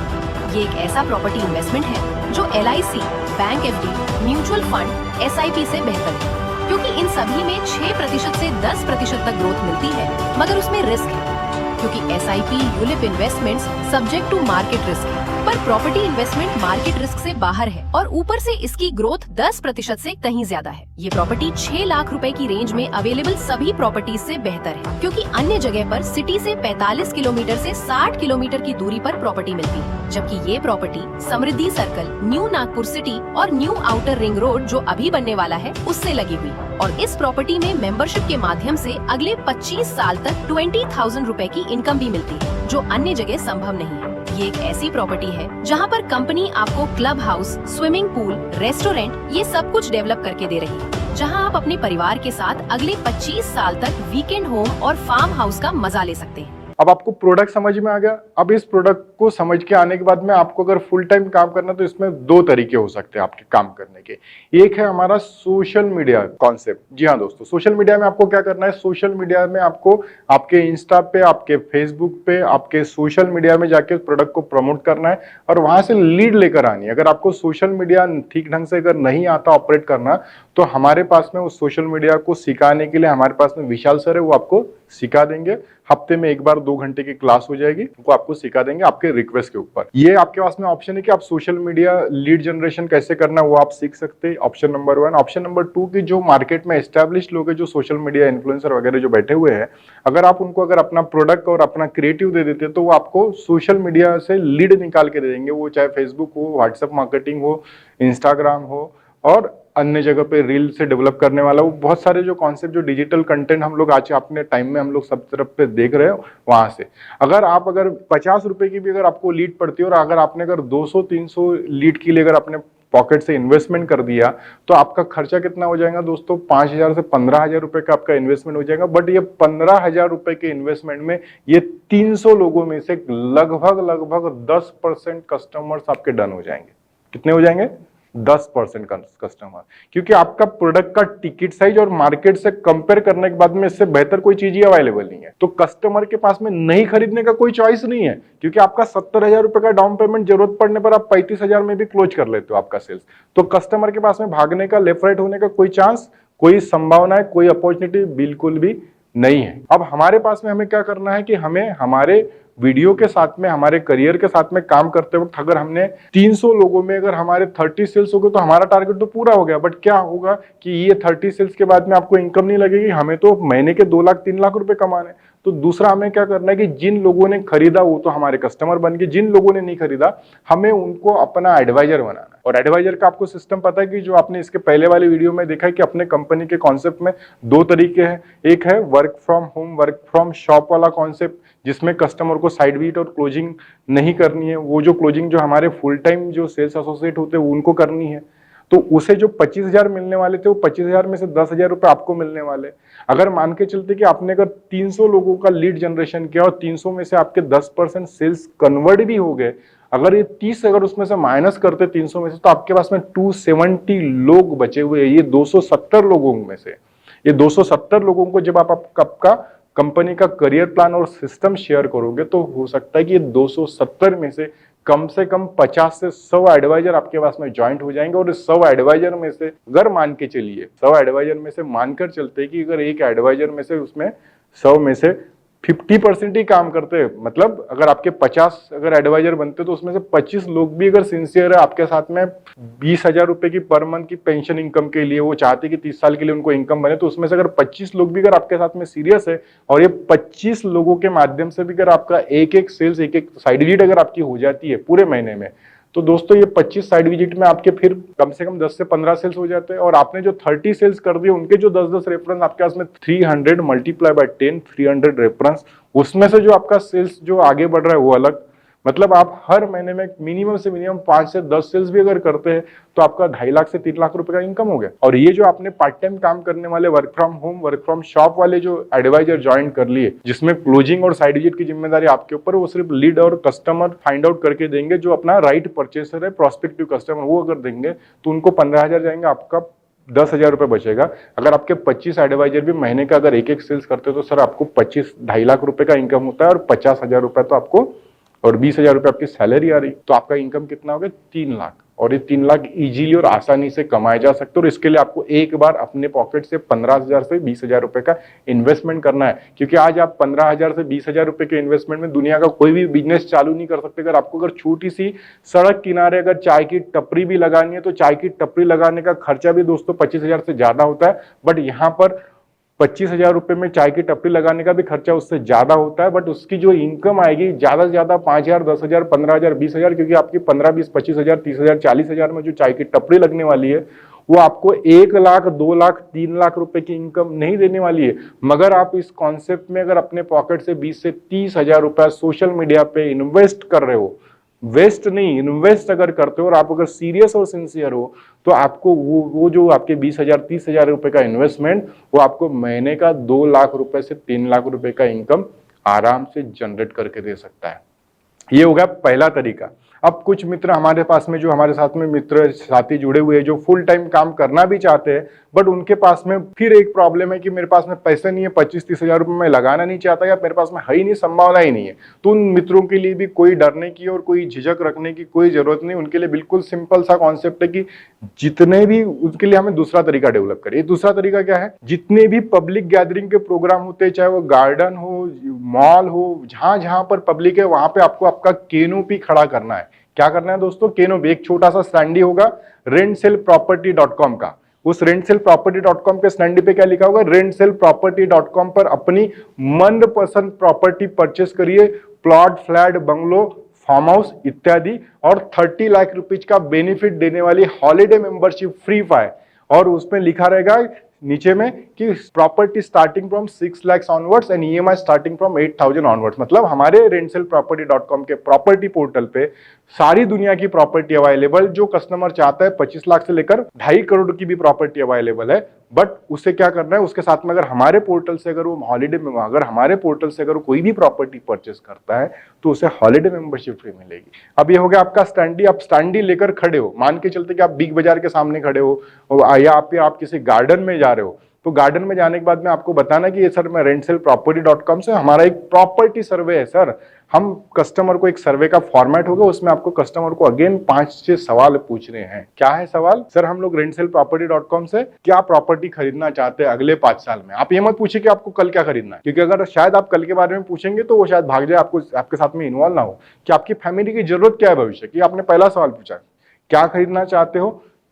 ये एक ऐसा प्रॉपर्टी इन्वेस्टमेंट है जो LIC, bank FD, mutual fund, SIP से बेहतर है, क्योंकि इन सभी में 6% से 10% तक ग्रोथ मिलती है, मगर उसमें रिस्क है, क्योंकि SIP, ULIP investments subject to market risk है, पर प्रॉपर्टी इन्वेस्टमेंट मार्केट रिस्क से बाहर है और ऊपर से इसकी ग्रोथ 10% से कहीं ज्यादा है। ये प्रॉपर्टी 6 लाख रुपए की रेंज में अवेलेबल सभी प्रॉपर्टीज से बेहतर है, क्योंकि अन्य जगह पर सिटी से 45 किलोमीटर से 60 किलोमीटर की दूरी पर प्रॉपर्टी मिलती है, जबकि ये प्रॉपर्टी समृद्धि सर्कल, न्यू नागपुर सिटी और न्यू आउटर रिंग रोड जो अभी बनने वाला है उससे लगी हुई है। और इस प्रॉपर्टी में मेंबरशिप के माध्यम से अगले 25 साल तक 20,000 रुपए की इनकम भी मिलती है, जो अन्य जगह संभव नहीं है। ये एक ऐसी प्रॉपर्टी है जहां पर कंपनी आपको club house, swimming pool, restaurant, ये सब कुछ डेवलप करके दे रही है, जहां आप अपने परिवार के साथ अगले 25 साल तक वीकेंड होम और फार्म हाउस का मजा ले सकते हैं। अब आपको प्रोडक्ट समझ में आ गया। अब इस प्रोडक्ट को समझ के आने के बाद में आपको अगर फुल टाइम काम करना तो इसमें दो तरीके हो सकते हैं आपके काम करने के। एक है हमारा सोशल मीडिया कॉन्सेप्ट। जी हाँ दोस्तों, सोशल मीडिया में आपको क्या करना है, सोशल मीडिया में आपको आपके इंस्टा पे, आपके फेसबुक पे, आपके सोशल मीडिया में जाके प्रोडक्ट को प्रमोट करना है और वहां से लीड लेकर आनी है। अगर आपको सोशल मीडिया ठीक ढंग से अगर नहीं आता ऑपरेट करना, तो हमारे पास में उस सोशल मीडिया को सिखाने के लिए हमारे पास में विशाल सर है, वो आपको सिखा देंगे। हफ्ते में एक बार 2 घंटे की क्लास हो जाएगी, वो आपको सिखा देंगे आपके रिक्वेस्ट के ऊपर। ये आपके पास में ऑप्शन है कि आप सोशल मीडिया लीड जनरेशन कैसे करना है वो आप सीख सकते हैं, ऑप्शन नंबर 1। ऑप्शन नंबर 2 की जो मार्केट में एस्टेब्लिश लोग हैं, जो सोशल मीडिया इन्फ्लुएंसर वगैरह जो बैठे हुए हैं, अगर आप उनको अगर अपना प्रोडक्ट और अपना क्रिएटिव दे देते तो वो आपको सोशल मीडिया से लीड निकाल के दे देंगे। वो चाहे फेसबुक हो, व्हाट्सएप मार्केटिंग हो, इंस्टाग्राम हो और अन्य जगह पे रील से डेवलप करने वाला, वो बहुत सारे जो कॉन्सेप्ट, जो डिजिटल कंटेंट हम लोग आज अपने टाइम में हम लोग सब तरफ पे देख रहे हो, वहां से अगर 50 रुपए की भी अगर आपको लीड पड़ती है और अगर आपने अगर 200-300 लीड के लिए अगर आपने पॉकेट से इन्वेस्टमेंट कर दिया, तो आपका खर्चा कितना हो जाएगा दोस्तों, 5,000 से 15,000 रुपए का आपका इन्वेस्टमेंट हो जाएगा। बट ये 15,000 रुपए के इन्वेस्टमेंट में ये 300 लोगों में से लगभग 10% कस्टमर्स आपके डन हो जाएंगे। कितने हो जाएंगे? 10% कस्टमर, क्योंकि आपका प्रोडक्ट का टिकट साइज और मार्केट से कंपेयर करने के बाद में इससे बेहतर कोई चीज ही अवेलेबल नहीं है। तो कस्टमर के पास में नहीं खरीदने का कोई चॉइस नहीं है, क्योंकि आपका 70,000 रुपए का डाउन पेमेंट जरूरत पड़ने पर आप 35,000 में भी क्लोज कर लेते हो आपका सेल्स। तो कस्टमर के पास में भागने का, लेफ्ट राइट होने का कोई चांस, कोई संभावना है, कोई अपॉर्चुनिटी बिल्कुल भी नहीं है। अब हमारे पास में हमें क्या करना है कि हमें हमारे वीडियो के साथ में, हमारे करियर के साथ में काम करते वक्त अगर हमने 300 लोगों में अगर हमारे 30 सेल्स हो गए तो हमारा टारगेट तो पूरा हो गया। बट क्या होगा कि ये 30 सेल्स के बाद में आपको इनकम नहीं लगेगी, हमें तो महीने के 2 लाख 3 लाख रुपए कमाने। तो दूसरा हमें क्या करना है कि जिन लोगों ने खरीदा वो तो हमारे कस्टमर बन गए, जिन लोगों ने नहीं खरीदा हमें उनको अपना एडवाइजर बनाना है। और एडवाइजर का आपको सिस्टम पता है कि जो आपने इसके पहले वाले वीडियो में देखा है कि अपने कंपनी के कॉन्सेप्ट में 2 तरीके हैं। एक है work from home, work from shop वाला कॉन्सेप्ट, जिसमें कस्टमर को साइड विजिट और क्लोजिंग नहीं करनी है। वो जो क्लोजिंग जो हमारे फुल टाइम जो सेल्स एसोसिएट होते हैं उनको करनी है। तो उसे जो 25,000 मिलने वाले थे, वो 25,000 में से 10,000 रुपए आपको मिलने वाले। अगर मान के चलते कि आपने अगर 300 लोगों का लीड जनरेशन किया और 300 में से आपके 10% सेल्स कन्वर्ट भी हो गए, अगर ये 30 अगर उसमें से माइनस करते 300 में से, तो आपके पास में 270 लोग बचे हुए हैं। ये 270 लोगों में से, ये 270 लोगों को जब आप आपका कंपनी का करियर प्लान और सिस्टम शेयर करोगे, तो हो सकता है कि ये 270 में से कम 50 से 100 एडवाइजर आपके पास में ज्वाइंट हो जाएंगे। और इस 100 एडवाइजर में से अगर मान के चलिए, 100 एडवाइजर में से मानकर चलते हैं कि अगर एक एडवाइजर में से उसमें 100 में से 50% ही काम करते हैं, मतलब अगर आपके 50 अगर एडवाइजर बनते तो उसमें से 25 लोग भी अगर सिंसियर है आपके साथ में 20,000 रुपए की पर मंथ की पेंशन इनकम के लिए, वो चाहते कि 30 साल के लिए उनको इनकम बने, तो उसमें से अगर 25 लोग भी अगर आपके साथ में सीरियस है और ये 25 लोगों के माध्यम से भी अगर आपका एक सेल्स, एक साइड विजिट अगर आपकी हो जाती है पूरे महीने में, तो दोस्तों ये 25 साइड विजिट में आपके फिर कम से कम 10 से 15 सेल्स हो जाते हैं। और आपने जो 30 सेल्स कर दिए, उनके जो 10-10 रेफरेंस आपके पास में 300 मल्टीप्लाई बाय 10, 300 रेफरेंस, उसमें से जो आपका सेल्स जो आगे बढ़ रहा है वो अलग। मतलब आप हर महीने में मिनिमम से मिनिमम 5 से 10 सेल्स भी अगर करते हैं तो आपका 2.5 लाख से 3 लाख रुपए का इनकम हो गया। और ये जो आपने पार्ट टाइम काम करने वाले work from home, work from shop वाले जो एडवाइजर ज्वाइन कर लिए, जिसमें क्लोजिंग और साइड विजिट की जिम्मेदारी आपके ऊपर, वो सिर्फ लीड और कस्टमर फाइंड आउट करके देंगे। जो अपना राइट परचेसर है, प्रोस्पेक्टिव कस्टमर, वो अगर देंगे तो उनको 15,000 जाएंगे, आपका 10,000 रुपए बचेगा। अगर आपके 25 एडवाइजर भी महीने का अगर एक सेल्स करते हो तो सर आपको 2.5 लाख रुपए का इनकम होता है। और 50,000 रुपए तो आपको, और 20,000 रुपए आपकी सैलरी आ रही, तो आपका इनकम कितना हो गया? 3 लाख। और ये 3 लाख इजीली और आसानी से कमाए जा सकते हैं। और इसके लिए आपको एक बार अपने पॉकेट से 15,000 से 20,000 रुपए का इन्वेस्टमेंट करना है, क्योंकि आज आप 15,000 से 20,000 रुपए के इन्वेस्टमेंट में दुनिया का कोई भी बिजनेस चालू नहीं कर सकते। अगर आपको अगर छोटी सी सड़क किनारे अगर चाय की टपरी भी लगानी है, तो चाय की टपरी लगाने का खर्चा भी दोस्तों 25,000 से ज्यादा होता है। बट यहाँ पर 25,000 रुपए में चाय की टपरी लगाने का भी खर्चा उससे ज्यादा होता है, बट उसकी जो इनकम आएगी ज्यादा से ज्यादा 5,000, 10,000, 15,000, 20,000, क्योंकि आपकी 15, 20, 25,000, 30,000, 40,000 में जो चाय की टपरी लगने वाली है, वो आपको 1 लाख, 2 लाख, 3 लाख रुपए की इनकम नहीं देने वाली है। मगर आप इस कॉन्सेप्ट में अगर अपने पॉकेट से 20 से 30,000 रुपए सोशल मीडिया पे इन्वेस्ट कर रहे हो, वेस्ट नहीं, इन्वेस्ट अगर करते हो, और आप अगर सीरियस और सिंसियर हो, तो आपको वो जो आपके 20,000, 30,000 रुपए का इन्वेस्टमेंट, वो आपको महीने का 2 लाख रुपए से 3 लाख रुपए का इनकम आराम से जनरेट करके दे सकता है। ये हो गया पहला तरीका। अब कुछ मित्र हमारे पास में, जो हमारे साथ में मित्र साथी जुड़े हुए हैं, जो फुल टाइम काम करना भी चाहते हैं, बट उनके पास में फिर एक प्रॉब्लम है कि मेरे पास में पैसे नहीं है, 25-30 हजार रुपये मैं लगाना नहीं चाहता, या मेरे पास में है ही नहीं, संभावना ही नहीं है। तो उन मित्रों के लिए भी कोई डरने की और कोई झिझक रखने की कोई जरूरत नहीं। उनके लिए बिल्कुल सिंपल सा कॉन्सेप्ट है कि जितने भी, उसके लिए हमें दूसरा तरीका डेवलप करें। दूसरा तरीका क्या है, जितने भी पब्लिक गैदरिंग के प्रोग्राम होते हैं, चाहे वो गार्डन हो, मॉल हो, जहां जहां पर पब्लिक है, वहां पे आपको आपका केनोपी खड़ा करना है। क्या करना है दोस्तों, केनोपी एक छोटा सा स्टैंडी होगा rentselproperty.com का। उस rentselproperty.com के स्टैंडी पे क्या लिखा होगा, rentselproperty.com पर अपनी मनपसंद प्रॉपर्टी परचेस करिए, plot, flat, bungalow, farm house इत्यादि, और 30 लाख रुपीज का बेनिफिट देने वाली हॉलिडे मेंबरशिप फ्री फायर। और उसमें लिखा रहेगा नीचे में कि property starting from 6 lakh onwards and EMI starting from 8,000 onwards. मतलब हमारे rentselproperty.com के प्रॉपर्टी पोर्टल पे सारी दुनिया की प्रॉपर्टी अवेलेबल, जो कस्टमर चाहता है 25 लाख से लेकर 2.5 करोड़ की भी प्रॉपर्टी अवेलेबल है। बट उसे क्या करना है, उसके साथ में अगर हमारे पोर्टल से, अगर वो हॉलिडे में, अगर हमारे पोर्टल से अगर कोई भी प्रॉपर्टी परचेस करता है तो उसे हॉलिडे मेंबरशिप फ्री मिलेगी। अब ये हो गया आपका स्टैंडी। आप स्टैंडी लेकर खड़े हो, मान के चलते कि आप बिग बाजार के सामने खड़े हो, या आप किसी गार्डन में जा रहे हो, तो गार्डन में जाने के बाद में आपको बताना कि ये सर मैं rentselproperty.com से, हमारा एक प्रॉपर्टी सर्वे है सर। हम कस्टमर को, एक सर्वे का फॉर्मेट होगा, उसमें आपको कस्टमर को अगेन 5-6 सवाल पूछने हैं। क्या है सवाल, सर हम लोग rentselproperty.com से क्या प्रॉपर्टी खरीदना चाहते हैं अगले 5 साल में। आप ये मत पूछिए कि आपको कल क्या खरीदना है, क्योंकि अगर शायद आप कल के बारे में पूछेंगे तो वो शायद भाग जाए, आपको, आपके साथ में इन्वॉल्व ना हो कि आपकी फैमिली की जरूरत क्या है भविष्य की। आपने पहला सवाल पूछा, क्या खरीदना चाहते हो,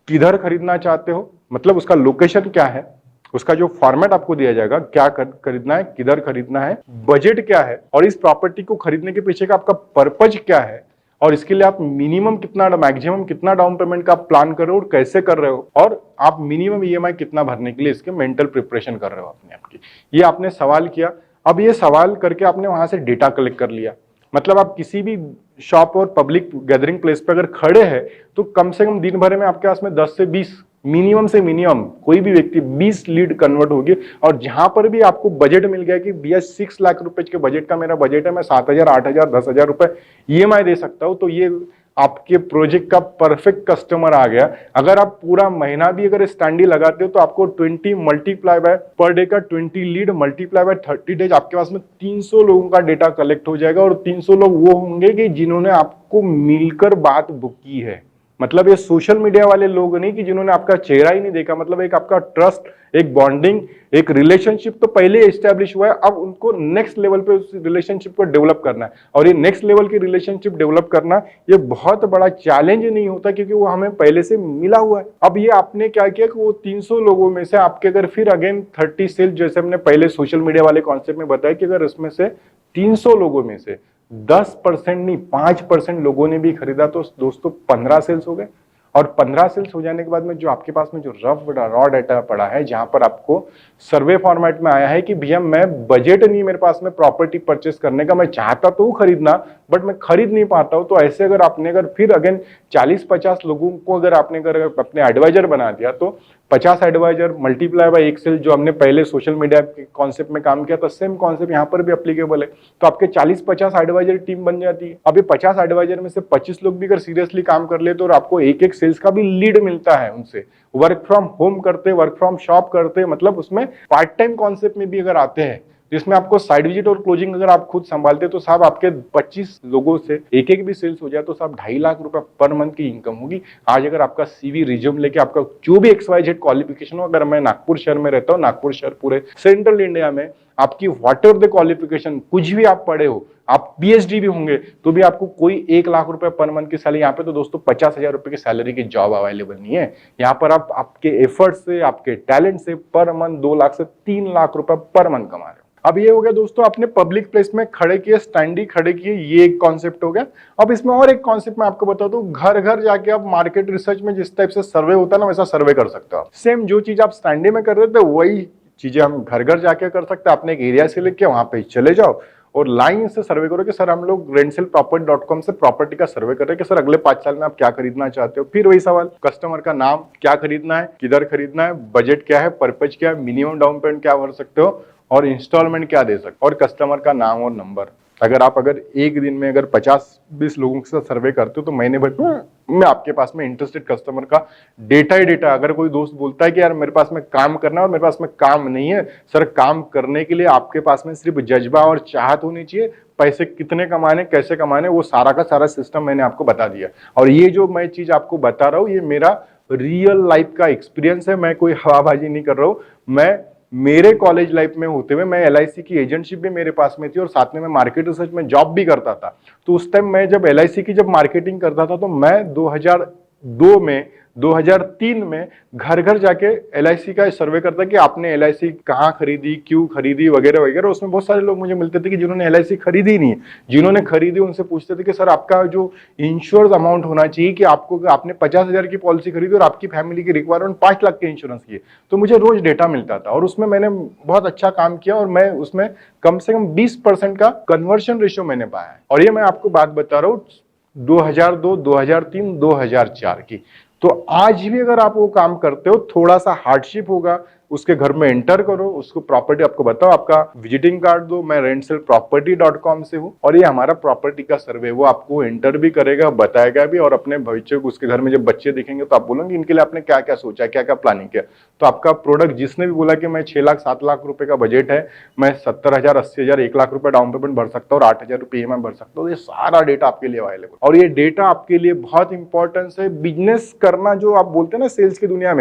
किधर खरीदना चाहते हो, मतलब उसका लोकेशन क्या है, उसका जो फॉर्मेट आपको दिया जाएगा, क्या खरीदना है, किधर खरीदना है, बजट क्या है, और इस प्रॉपर्टी को खरीदने के पीछे का आपका पर्पज क्या है, और इसके लिए आप मिनिमम कितना, मैक्सिमम कितना डाउन पेमेंट का आप प्लान कर रहे हो और कैसे कर रहे हो, और आप मिनिमम ईएमआई कितना भरने के लिए इसके मेंटल प्रिपरेशन कर रहे हो अपने आप की। ये आपने सवाल किया। अब ये सवाल करके आपने वहां से डेटा कलेक्ट कर लिया। मतलब आप किसी भी शॉप और पब्लिक गैदरिंग प्लेस पे अगर खड़े हैं तो कम से कम दिन भर में आपके पास में 10 से 20, मिनिमम से मिनिमम कोई भी व्यक्ति 20 लीड कन्वर्ट होगी। और जहां पर भी आपको बजट मिल गया कि भैया 6 लाख रुपए के बजट का मेरा बजट है, मैं 7,000, 8,000, 10,000 रुपए ईएमआई दे सकता हूं, तो ये आपके प्रोजेक्ट का परफेक्ट कस्टमर आ गया। अगर आप पूरा महीना भी अगर स्टैंडी लगाते हो तो आपको 20 मल्टीप्लाई बाय पर डे का 20 लीड मल्टीप्लाई बाय 30 डेज, आपके पास में 300 लोगों का डेटा कलेक्ट हो जाएगा। और 300 लोग वो होंगे कि जिन्होंने आपको मिलकर बात बुक की है। मतलब ये सोशल मीडिया वाले लोग नहीं कि जिन्होंने आपका चेहरा ही नहीं देखा। मतलब एक आपका ट्रस्ट, एक बॉन्डिंग, एक रिलेशनशिप तो पहले एस्टेब्लिश हुआ है, अब उनको नेक्स्ट लेवल पे उस रिलेशनशिप को डेवलप करना है। और ये नेक्स्ट लेवल की रिलेशनशिप डेवलप करना ये बहुत बड़ा चैलेंज नहीं होता, क्योंकि वो हमें पहले से मिला हुआ है। अब ये आपने क्या किया कि वो 300 लोगों में से आपके अगर फिर अगेन 30 सेल, जैसे हमने पहले सोशल मीडिया वाले कॉन्सेप्ट में बताया कि अगर इसमें से 300 लोगों में से 10% नहीं 5% लोगों ने भी खरीदा तो दोस्तों 15 सेल्स हो गए। और 15 सेल्स हो जाने के बाद में जो आपके पास में जो रॉ डाटा पड़ा है, जहां पर आपको सर्वे फॉर्मेट में आया है कि भैया मैं बजट नहीं मेरे पास में प्रॉपर्टी परचेस करने का, मैं चाहता तो खरीदना बट मैं खरीद नहीं पाता हूं, तो ऐसे अगर आपने अगर फिर अगेन 40-50 लोगों को अगर आपने अगर अपने एडवाइजर बना दिया तो 50 एडवाइजर मल्टीप्लाई बाय 1 सेल, जो हमने पहले सोशल मीडिया के कॉन्सेप्ट में काम किया था, सेम कॉन्सेप्ट यहाँ पर भी एप्लीकेबल है। तो आपके 40-50 एडवाइजर टीम बन जाती है। अब ये 50 एडवाइजर में से 25 लोग भी अगर सीरियसली काम कर ले तो आपको एक सेल्स का भी लीड मिलता है उनसे। वर्क फ्रॉम होम करते, वर्क फ्रॉम शॉप करते, मतलब उसमें पार्ट टाइम कॉन्सेप्ट में भी अगर आते हैं जिसमें आपको साइड विजिट और क्लोजिंग अगर आप खुद संभालते तो साहब आपके 25 लोगों से एक भी सेल्स हो जाए तो साहब 2.5 लाख रुपए पर मंथ की इनकम होगी। आज अगर आपका सीवी रिज्यूम लेके आपका जो भी XYZ क्वालिफिकेशन हो, अगर मैं नागपुर शहर में रहता हूँ, नागपुर शहर पूरे सेंट्रल इंडिया में आपकी व्हाट एवर द क्वालिफिकेशन, कुछ भी आप पढ़े हो, आप PhD भी होंगे तो भी आपको कोई 1 लाख रुपए पर मंथ की सैलरी, यहाँ पे तो दोस्तों 50,000 रुपए की सैलरी की जॉब अवेलेबल नहीं है। यहाँ पर आप आपके एफर्ट से, आपके टैलेंट से पर मंथ 2 लाख से 3 लाख रुपए पर मंथ कमा रहे हो। अब ये हो गया दोस्तों आपने पब्लिक प्लेस में खड़े किए, स्टैंडी खड़े किए, ये एक कॉन्सेप्ट हो गया। अब इसमें और एक कॉन्सेप्ट मैं आपको बता दूं, घर घर जाके आप मार्केट रिसर्च में जिस टाइप से सर्वे होता है ना, वैसा सर्वे कर सकते हो आप। सेम जो चीज आप स्टैंडी में कर रहे थे वही चीजें हम घर घर जाके कर सकते हैं। आपने एक एरिया सिलेक्ट किया, वहां पे चले जाओ और लाइन से सर्वे करो कि सर हम लोग rentsalproperty.com से प्रॉपर्टी का सर्वे कर रहे हैं कि सर अगले 5 साल में आप क्या खरीदना चाहते हो। फिर वही सवाल, कस्टमर का नाम, क्या खरीदना है, किधर खरीदना है, बजट क्या है, पर्पज क्या है, मिनिमम डाउन पेमेंट क्या भर सकते हो और इंस्टॉलमेंट क्या दे सकते हो, और कस्टमर का नाम और नंबर। अगर एक दिन में अगर 50-20 लोगों के साथ सर्वे करते हो तो महीने भर में आपके पास में इंटरेस्टेड कस्टमर का डेटा ही डेटा। अगर कोई दोस्त बोलता है कि यार मेरे पास में काम करना है और मेरे पास में काम नहीं है, सर काम करने के लिए आपके पास में सिर्फ जज्बा और चाहत होनी चाहिए, पैसे कितने कमाने, कैसे कमाने, वो सारा का सारा सिस्टम मैंने आपको बता दिया। और ये जो मैं चीज आपको बता रहा हूँ ये मेरा रियल लाइफ का एक्सपीरियंस है, मैं कोई हवाबाजी नहीं कर रहा हूँ। मैं मेरे कॉलेज लाइफ में होते हुए मैं LIC की एजेंटशिप भी मेरे पास में थी और साथ में मैं मार्केट रिसर्च में जॉब भी करता था। तो उस टाइम मैं जब LIC की जब मार्केटिंग करता था तो मैं 2002 में 2003 में घर घर जाके LIC का सर्वे करता कि आपने LIC कहाँ खरीदी, क्यों खरीदी, वगैरह वगैरह। उसमें बहुत सारे लोग मुझे मिलते थे कि जिन्होंने LIC खरीदी ही नहीं है, जिन्होंने खरीदी उनसे पूछते थे कि सर आपका जो इंश्योरेंस अमाउंट होना चाहिए कि आपने 50,000 की पॉलिसी खरीदी और आपकी फैमिली की रिक्वायरमेंट 5 लाख के इंश्योरेंस की है। तो मुझे रोज डेटा मिलता था और उसमें मैंने बहुत अच्छा काम किया और मैं उसमें कम से कम 20% का कन्वर्शन रेशियो मैंने पाया है। और ये मैं आपको बात बता रहा हूँ 2002, 2003, 2004 की। तो आज भी अगर आप वो काम करते हो, थोड़ा सा हार्डशिप होगा, उसके घर में एंटर करो, उसको प्रॉपर्टी आपको बताओ, आपका विजिटिंग कार्ड दो, मैं rentsalproperty.com से हूँ और ये हमारा प्रॉपर्टी का सर्वे, वो आपको एंटर भी करेगा, बताएगा भी। और अपने भविष्य को उसके घर में जब बच्चे दिखेंगे तो आप बोलोगे इनके लिए आपने क्या क्या सोचा, क्या क्या प्लानिंग किया। तो आपका प्रोडक्ट, जिसने भी बोला कि मैं 6 लाख 7 लाख रुपए का बजट है, मैं 70,000 80,000 1 लाख रुपए डाउन पेमेंट भर सकता हूँ और 8,000 रुपए EMI भर सकता हूँ, ये सारा डेटा आपके लिए अवेलेबल। और ये डेटा आपके लिए बहुत इंपॉर्टेंस है। बिजनेस करना जो आप बोलते हैं ना सेल्स की दुनिया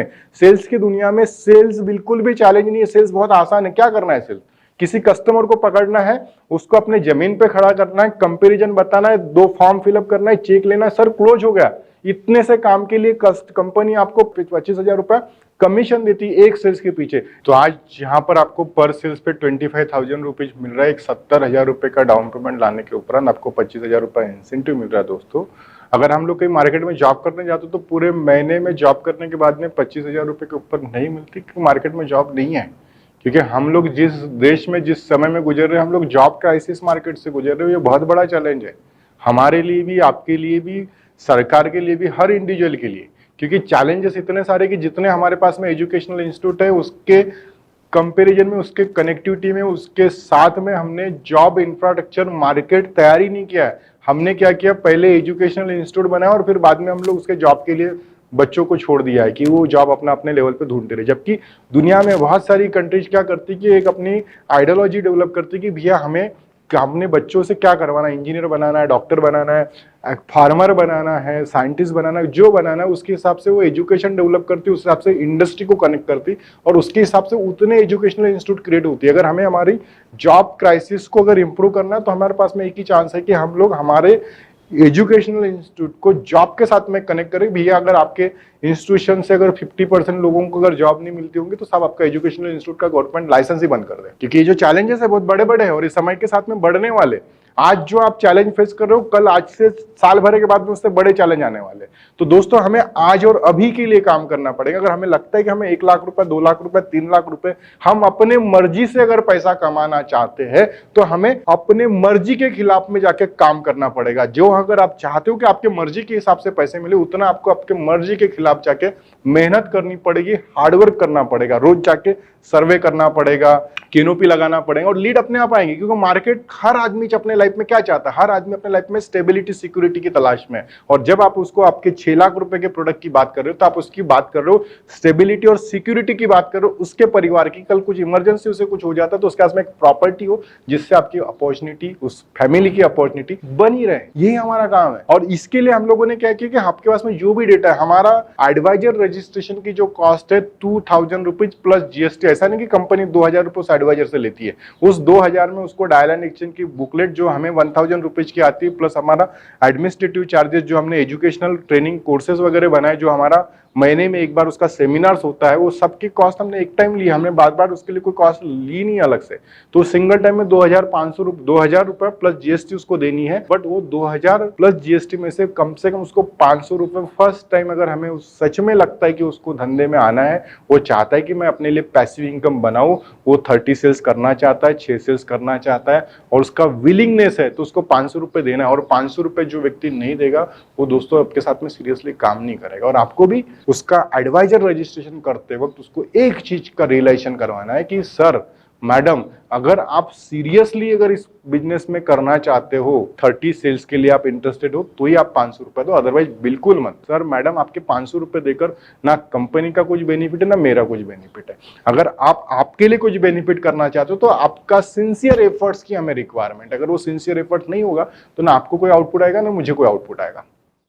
में, सेल्स बिल्कुल भी चैलेंज नहीं है, सेल्स बहुत आसान है। क्या करना है सेल्स? किसी कस्टमर को पकड़ना है, उसको अपने जमीन पे खड़ा करना है, कंपैरिजन बताना है, 2 फॉर्म फिलअप करना है, चेक लेना है, सर क्लोज हो गया। इतने से काम के लिए कंपनी आपको 25,000 रुपए कमीशन देती है एक सेल्स के पीछे। तो आज यहाँ पर आपको पर सेल्स पे 25,000 रुपीज मिल रहा है। एक 70,000 रुपए का डाउन पेमेंट लाने के उपरांत आपको 25,000 रुपए इंसेंटिव मिल रहा है। दोस्तों अगर हम लोग कहीं मार्केट में जॉब करने जाते तो पूरे महीने में जॉब करने के बाद में 25,000 रुपए के ऊपर नहीं मिलती, क्योंकि मार्केट में जॉब नहीं है। क्योंकि हम लोग जिस देश में जिस समय में गुजर रहे हैं, हम लोग जॉब क्राइसिस मार्केट से गुजर रहे हैं। ये बहुत बड़ा चैलेंज है हमारे लिए भी, आपके लिए भी, सरकार के लिए भी, हर इंडिविजुअल के लिए। क्योंकि चैलेंजेस इतने सारे कि जितने हमारे पास में एजुकेशनल इंस्टीट्यूट है उसके कंपैरिजन में, उसके कनेक्टिविटी में, उसके साथ में हमने जॉब इंफ्रास्ट्रक्चर मार्केट तैयारी नहीं किया है। हमने क्या किया, पहले एजुकेशनल इंस्टीट्यूट बनाया और फिर बाद में हम लोग उसके जॉब के लिए बच्चों को छोड़ दिया है कि वो जॉब अपना अपने लेवल पे ढूंढते रहे। जबकि दुनिया में बहुत सारी कंट्रीज क्या करती कि एक अपनी आइडियोलॉजी डेवलप करती कि भैया हमें अपने बच्चों से क्या करवाना है, इंजीनियर बनाना है, डॉक्टर बनाना है, फार्मर बनाना है, साइंटिस्ट बनाना है, जो बनाना है उसके हिसाब से वो एजुकेशन डेवलप करती, उस हिसाब से इंडस्ट्री को कनेक्ट करती और उसके हिसाब से उतने एजुकेशनल इंस्टीट्यूट क्रिएट होती है। अगर हमें हमारी जॉब क्राइसिस को अगर इंप्रूव करना है तो हमारे पास में एक ही चांस है कि हम लोग हमारे एजुकेशनल इंस्टीट्यूट को जॉब के साथ में कनेक्ट करें। भैया अगर आपके इंस्टीट्यूशन से अगर 50% लोगों को अगर जॉब नहीं मिलती होंगी तो सब आपका एजुकेशनल इंस्टीट्यूट का गवर्नमेंट लाइसेंस ही बंद कर दे। क्योंकि ये जो चैलेंजेस है बहुत बड़े बड़े हैं और इस समय के साथ में बढ़ने वाले। आज जो आप चैलेंज फेस कर रहे हो, कल आज से साल भर के बाद में उससे बड़े चैलेंज आने वाले। तो दोस्तों हमें आज और अभी के लिए काम करना पड़ेगा। अगर हमें लगता है कि हमें 1 लाख रुपए, 2 लाख रुपए, 3 लाख रुपए हम अपने मर्जी से अगर पैसा कमाना चाहते हैं तो हमें अपने मर्जी के खिलाफ में जाके काम करना पड़ेगा। जो अगर आप चाहते हो कि आपके मर्जी के हिसाब से पैसे मिले, उतना आपको आपके मर्जी के खिलाफ जाके मेहनत करनी पड़ेगी, हार्डवर्क करना पड़ेगा, रोज जाके सर्वे करना पड़ेगा, कैनोपी लगाना पड़ेगा और लीड अपने आप आएंगे। क्योंकि मार्केट, हर आदमी अपने लाइफ में क्या चाहता है, हर आदमी अपने लाइफ में स्टेबिलिटी, सिक्योरिटी की तलाश में है। और जब आप उसको आपके 6 लाख रुपए के प्रोडक्ट की बात कर रहे हो तो आप उसकी बात कर रहे हो, स्टेबिलिटी और सिक्योरिटी की बात कर रहे हो, उसके परिवार की। कल कुछ इमरजेंसी उसे कुछ हो जाता है तो उसके पास में एक प्रॉपर्टी हो जिससे आपकी अपॉर्चुनिटी, उस फैमिली की अपॉर्चुनिटी बनी रहे। यही हमारा काम है। और इसके लिए हम लोगों ने क्या किया कि आपके पास में जो भी डेटा है, हमारा एडवाइजर रजिस्ट्रेशन की जो कॉस्ट है 2,000 रुपीज प्लस GST। ऐसा नहीं कि कंपनी 2,000 रुपए उस एडवाइजर से लेती है। उस 2,000 में उसको डायल एंड एक्सचेंज की बुकलेट जो हमें 1,000 रुपीज की आती है, प्लस हमारा एडमिनिस्ट्रेटिव चार्जेस जो हमने एजुकेशनल ट्रेनिंग कोर्सेज वगैरह बनाए, जो हमारा महीने में एक बार उसका सेमिनार्स होता है, वो सबकी कॉस्ट हमने एक टाइम ली, हमने बार बार उसके लिए कोई कॉस्ट ली नहीं अलग से। तो सिंगल टाइम में 2,000 रुपए प्लस जीएसटी उसको देनी है, बट वो 2,000 प्लस जीएसटी में से कम उसको 500 रुपए फर्स्ट टाइम, अगर हमें सच में लगता है कि उसको धंधे में आना है, वो चाहता है कि मैं अपने लिए पैसिव इनकम बनाऊं, वो 30 सेल्स करना चाहता है, 6 सेल्स करना चाहता है और उसका विलिंगनेस है, तो उसको 500 रुपए देना है। और 500 रुपए जो व्यक्ति नहीं देगा वो दोस्तों आपके साथ में सीरियसली काम नहीं करेगा। और आपको भी उसका एडवाइजर रजिस्ट्रेशन करते वक्त उसको एक चीज का रियलाइजेशन करवाना है कि सर मैडम, अगर आप सीरियसली अगर इस बिजनेस में करना चाहते हो, 30 सेल्स के लिए आप इंटरेस्टेड हो, तो ही आप 500 रुपए दो, अदरवाइज बिल्कुल मत। सर मैडम, आपके 500 रुपए देकर ना कंपनी का कुछ बेनिफिट है ना मेरा कुछ बेनिफिट है। अगर आप आपके लिए कुछ बेनिफिट करना चाहते हो तो आपका सिंसियर एफर्ट्स की हमें रिक्वायरमेंट। अगर वो सिंसियर एफर्ट नहीं होगा तो ना आपको कोई आउटपुट आएगा ना मुझे कोई आउटपुट आएगा।